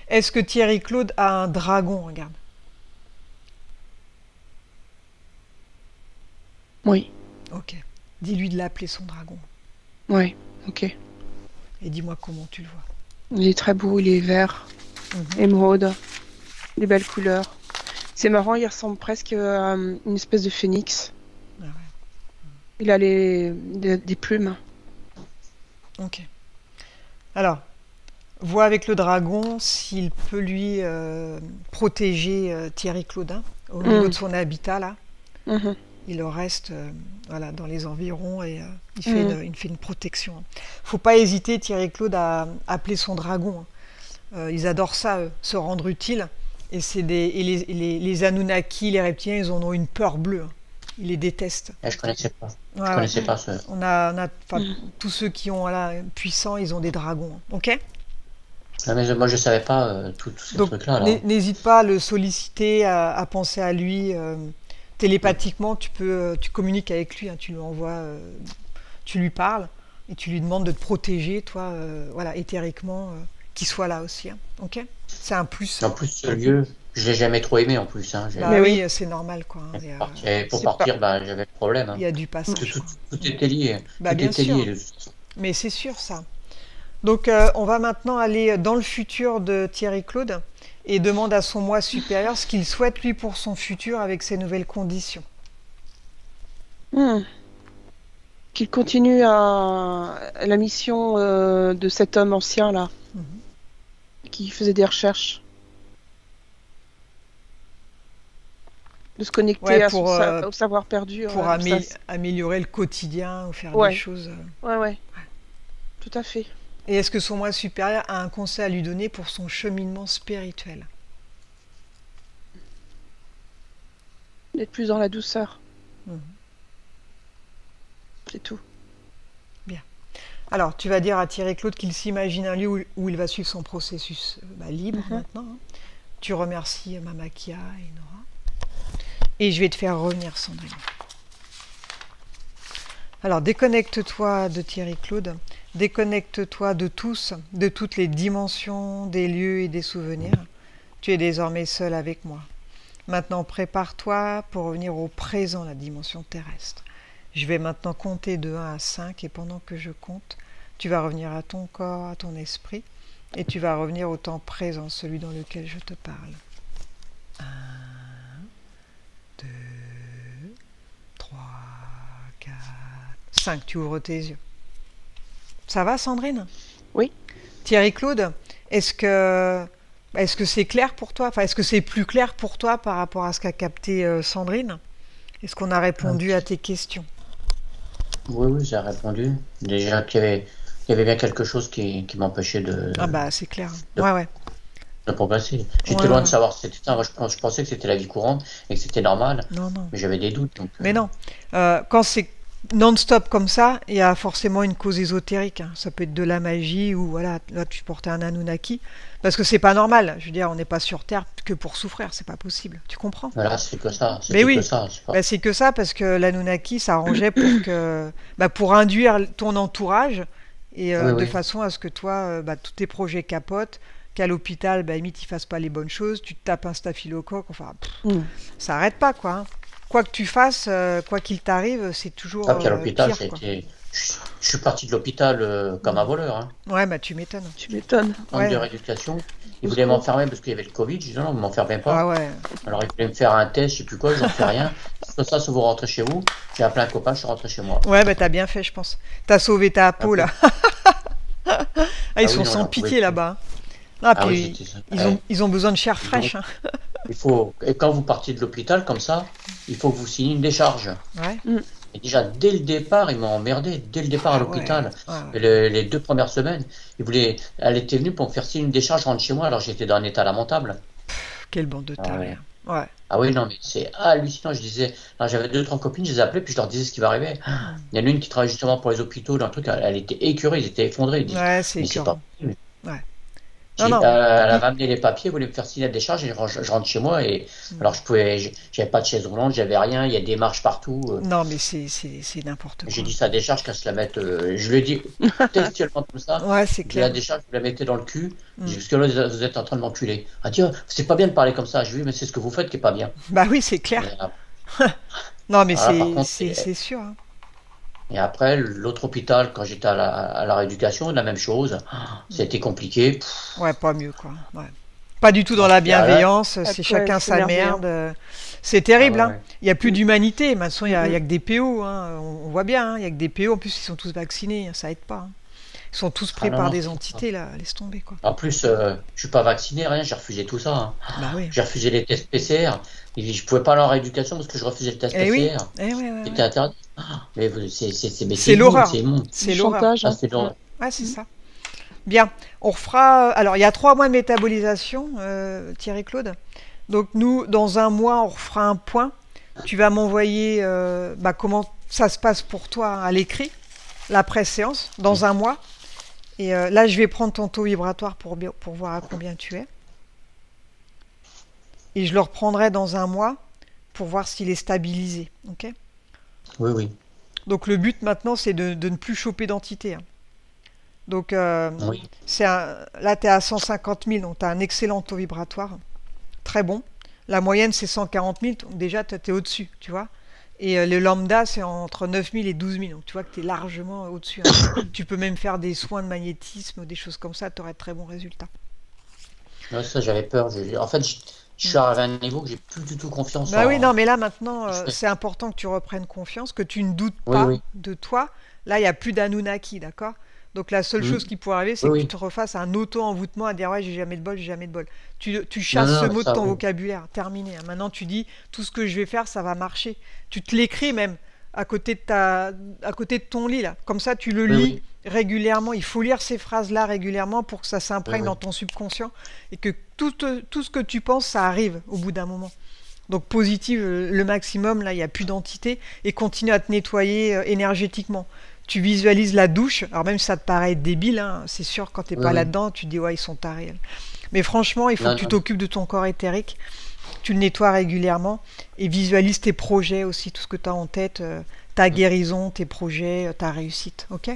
Est-ce que Thierry-Claude a un dragon? Regarde. Oui. Ok. Dis-lui de l'appeler son dragon. Ouais, ok. Et dis-moi comment tu le vois. Il est très beau, il est vert, émeraude, des belles couleurs. C'est marrant, il ressemble presque à une espèce de phénix. Ah ouais. Il a des plumes. Ok. Alors, vois avec le dragon s'il peut lui protéger Thierry-Claude, hein, au niveau de son habitat, là. Mhm. Il reste voilà, dans les environs et il fait une protection. Faut pas hésiter, Thierry-Claude, à appeler son dragon, hein. Ils adorent ça, se rendre utile. Et, les Anunnaki, les reptiliens, ils en ont une peur bleue, hein. Ils les détestent. Je connaissais pas. Ouais, Je connaissais pas ce. tous ceux qui ont voilà, puissants, ils ont des dragons, hein. Ok? Ah, mais moi, je savais pas tous ces Donc, trucs-là. Là. n'hésite pas à le solliciter, à penser à lui. Télépathiquement, tu communiques avec lui, hein, tu lui envoies, tu lui parles et tu lui demandes de te protéger, toi, voilà, éthériquement, qu'il soit là aussi, hein. Ok? C'est un plus. En plus, ce lieu, je l'ai jamais trop aimé en plus. Hein. Bah Mais oui, oui. c'est normal, quoi, hein. Et pour c'est partir, bah, j'avais le problème. Hein. Il y a du Parce passage, que quoi. tout était lié. Bah, Tout bien était sûr. lié. Mais c'est sûr, ça. Donc, on va maintenant aller dans le futur de Thierry-Claude et demande à son moi supérieur ce qu'il souhaite, lui, pour son futur avec ces nouvelles conditions. Qu'il continue à la mission de cet homme ancien là, qui faisait des recherches, de se connecter Ouais, au savoir perdu. pour ouais, améliorer le quotidien ou faire Ouais. des choses. ouais, tout à fait. Et est-ce que son moi supérieur a un conseil à lui donner pour son cheminement spirituel? D'être plus dans la douceur. Mhm. C'est tout. Alors, tu vas dire à Thierry-Claude qu'il s'imagine un lieu où il va suivre son processus libre maintenant, hein. Tu remercies Mama Kia et Nora. Et je vais te faire revenir, Sandrine. Alors, déconnecte-toi de Thierry-Claude, déconnecte-toi de tous, de toutes les dimensions, des lieux et des souvenirs. Tu es désormais seul avec moi. Maintenant, prépare-toi pour revenir au présent, la dimension terrestre. Je vais maintenant compter de 1 à 5 et pendant que je compte, tu vas revenir à ton corps, à ton esprit et tu vas revenir au temps présent, celui dans lequel je te parle. 1, 2, 3, 4, 5. Tu ouvres tes yeux. Ça va, Sandrine? Oui. Thierry-Claude, est-ce que c'est clair pour toi? Enfin, est-ce que c'est plus clair pour toi par rapport à ce qu'a capté Sandrine? Est-ce qu'on a répondu à tes questions? Oui, j'ai répondu. Déjà qu'il y avait bien quelque chose qui m'empêchait de. Ah bah c'est clair. de- Ouais. de progresser. J'étais Ouais, loin ouais. de savoir si c'était ça. Moi, je pensais que c'était la vie courante et que c'était normal, Non, non. mais j'avais des doutes. Donc, Mais non. Quand c'est non-stop comme ça, il y a forcément une cause ésotérique, hein. Ça peut être de la magie ou voilà, là tu portais un Anunnaki. Parce que c'est pas normal. Je veux dire, on n'est pas sur Terre que pour souffrir, c'est pas possible. Tu comprends? voilà, c'est que ça. Mais C'était que oui, ça. C'est pas... bah, c'est que ça parce que l'Anunnaki s'arrangeait pour que, bah, pour induire ton entourage et Oui, de oui. façon à ce que toi, bah, tous tes projets capotent, qu'à l'hôpital, bah, limite, ils fassent pas les bonnes choses, tu te tapes un staphylocoque, enfin, Mm. ça arrête pas quoi, hein. Quoi que tu fasses, quoi qu'il t'arrive, c'est toujours Ah, puis à l'hôpital, pire quoi. je suis parti de l'hôpital comme un voleur. Hein. Ouais, bah tu m'étonnes. Tu m'étonnes. Centre de Ouais. rééducation. Ils Au voulaient secours. m'enfermer parce qu'il y avait le Covid. Je dis non, non, ne m'enfermez Ah pas. ouais. Alors ils voulaient me faire un test, je sais plus quoi, j'en fais rien. Soit ça, soit vous rentrez chez vous. J'ai appelé un copain, je suis rentré chez moi. Ouais, bah t'as bien fait, je pense. T'as sauvé ta Un peau peu. là. Ah, ils Ah oui, sont non, sans j'en pouvais pitié plus. là-bas, hein. Ah, Ah oui, puis j'étais ça. ils ont besoin de chair Donc, fraîche, hein. il faut, et quand vous partiez de l'hôpital comme ça, il faut que vous signiez une décharge. Ouais. Mm. Et déjà, dès le départ, ils m'ont emmerdé. Dès le départ à Ah ouais. l'hôpital, Ouais, et ouais. les 2 premières semaines, elle était venue pour me faire signer une décharge, je rentre chez moi, alors j'étais dans un état lamentable. Quelle bande de Ah tarés, ouais. hein. Ouais. Ah oui, non, mais c'est hallucinant. Je disais, alors j'avais 2, 3 copines, je les appelais, puis je leur disais ce qui m'arrivait. Il y en a une qui travaille justement pour les hôpitaux, dans un truc, elle était écœurée, ils étaient effondrés. Ils disent, Ouais, c'est mais c'est pas écœurant. possible. Ouais. Non, non. Elle Il- avait amené les papiers, voulait me faire signer la décharge, et je rentre chez moi, et Mm. alors j'avais pas de chaise roulante, j'avais rien, il y a des marches partout. Non, mais c'est n'importe J'ai quoi. dit sa décharge qu'elle se la mette, je lui ai dit textuellement comme ça. Ouais, c'est J'ai dit, la clair. décharge, vous la mettez dans le cul. Mm. J'ai dit, parce que là, vous êtes en train de m'enculer. Elle dit, oh, c'est pas bien de parler comme ça. Je lui ai dit, mais c'est ce que vous faites qui est pas bien. Bah oui, c'est Et, clair. Non, mais voilà, par contre, c'est sûr, hein. et après, l'autre hôpital, quand j'étais à la rééducation, la même chose. C'était compliqué. Pff, Ouais, pas mieux, quoi. Ouais. Pas du tout dans non. la Et là, bienveillance, Ah, c'est ouais, chacun c'est sa énervé, hein. merde. C'est ah terrible, ouais, hein. ouais. Il n'y a plus Mm. d'humanité. Maintenant, il y a Mm. que des PO, hein. On voit bien, hein. Il y a que des PO. En plus, ils sont tous vaccinés, hein. Ça aide pas, hein. Ils sont tous Ah pris non, par non, des c'est pas. entités, là. Laisse tomber, quoi. En plus, je suis pas vacciné, rien, j'ai refusé tout ça. Hein. Bah oui. J'ai refusé les tests PCR. Et je pouvais pas aller en rééducation parce que je refusais le test Eh oui. PCR. Eh ouais, ouais, C'était ouais. interdit. Mais mais C'est c'est immonde, l'horreur. c'est immonde. Du C'est l'horreur. chantage, Ah, hein. c'est Mm. l'horreur. Ouais, c'est ça. Bien. On refera. Alors, il y a 3 mois de métabolisation, Thierry-Claude. Donc, nous, dans un mois, on refera un point. Tu vas m'envoyer bah, comment ça se passe pour toi à l'écrit, l'après-séance, dans un mois. Et là, je vais prendre ton taux vibratoire pour voir à combien tu es. Et je le reprendrai dans un mois pour voir s'il est stabilisé. Ok? Oui, oui. Donc, le but maintenant, c'est de ne plus choper d'entité, hein. Donc, Oui. là, tu es à 150 000, donc tu as un excellent taux vibratoire. Très bon. La moyenne, c'est 140 000, donc déjà, tu es au-dessus, tu vois. Et le lambda, c'est entre 9 000 et 12 000, donc tu vois que tu es largement au-dessus, hein. Tu peux même faire des soins de magnétisme, des choses comme ça, tu aurais de très bons résultats. Ouais, ça, j'avais peur. En fait, je suis Mm. arrivé à un niveau que j'ai plus du tout confiance Bah oui, non, en. mais là, maintenant, Je fais- c'est important que tu reprennes confiance, que tu ne doutes Oui, pas oui. de toi. Là, il n'y a plus d'Anunnaki, d'accord? Donc la seule chose Mm. qui pourrait arriver, c'est Oui, que tu oui. te refasses un auto-envoûtement à dire ouais, j'ai jamais de bol, j'ai jamais de bol. Tu Non, chasses ce non, mot de ça, ton oui. vocabulaire, terminé, hein. Maintenant, tu dis tout ce que je vais faire, ça va marcher. Tu te l'écris même à côté de ton lit là. Comme ça, tu le Oui, lis oui. régulièrement. Il faut lire ces phrases-là régulièrement pour que ça Oui, s'imprègne oui. dans ton subconscient et que tout ce que tu penses, ça arrive au bout d'un moment. Donc positive le maximum, là il n'y a plus d'entité, et continue à te nettoyer énergétiquement. Tu visualises la douche, alors même si ça te paraît débile, hein, c'est sûr quand t'es Oui, pas oui. là-dedans, tu te dis ouais ils sont tarés, elles. Mais franchement, il faut Non, que tu non. t'occupes de ton corps éthérique, tu le nettoies régulièrement, et visualise tes projets aussi, tout ce que tu as en tête, ta guérison, tes projets, ta réussite, ok?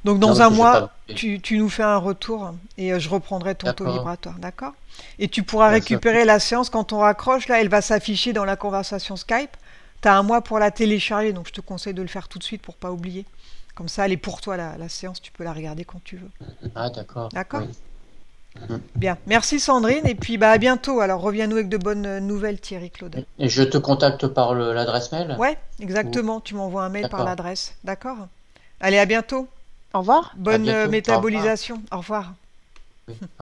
Donc Non, dans parce un que j'ai mois, pas. tu nous fais un retour et je reprendrai ton taux D'accord. vibratoire, d'accord? Et tu pourras Bah, ça. récupérer la séance quand on raccroche, là, elle va s'afficher dans la conversation Skype. Tu as un mois pour la télécharger, donc je te conseille de le faire tout de suite pour pas oublier. Comme ça, elle est pour toi, la séance, tu peux la regarder quand tu veux. Ah, d'accord. D'accord? Oui. Bien. Merci Sandrine, et puis bah, à bientôt. Alors reviens-nous avec de bonnes nouvelles, Thierry-Claude. Et je te contacte par l'adresse mail? Ouais, Ou... exactement, tu m'envoies un mail par D'accord. l'adresse. D'accord? Allez, à bientôt. Au revoir. À Bonne bientôt. Au revoir. métabolisation. Au revoir. Oui.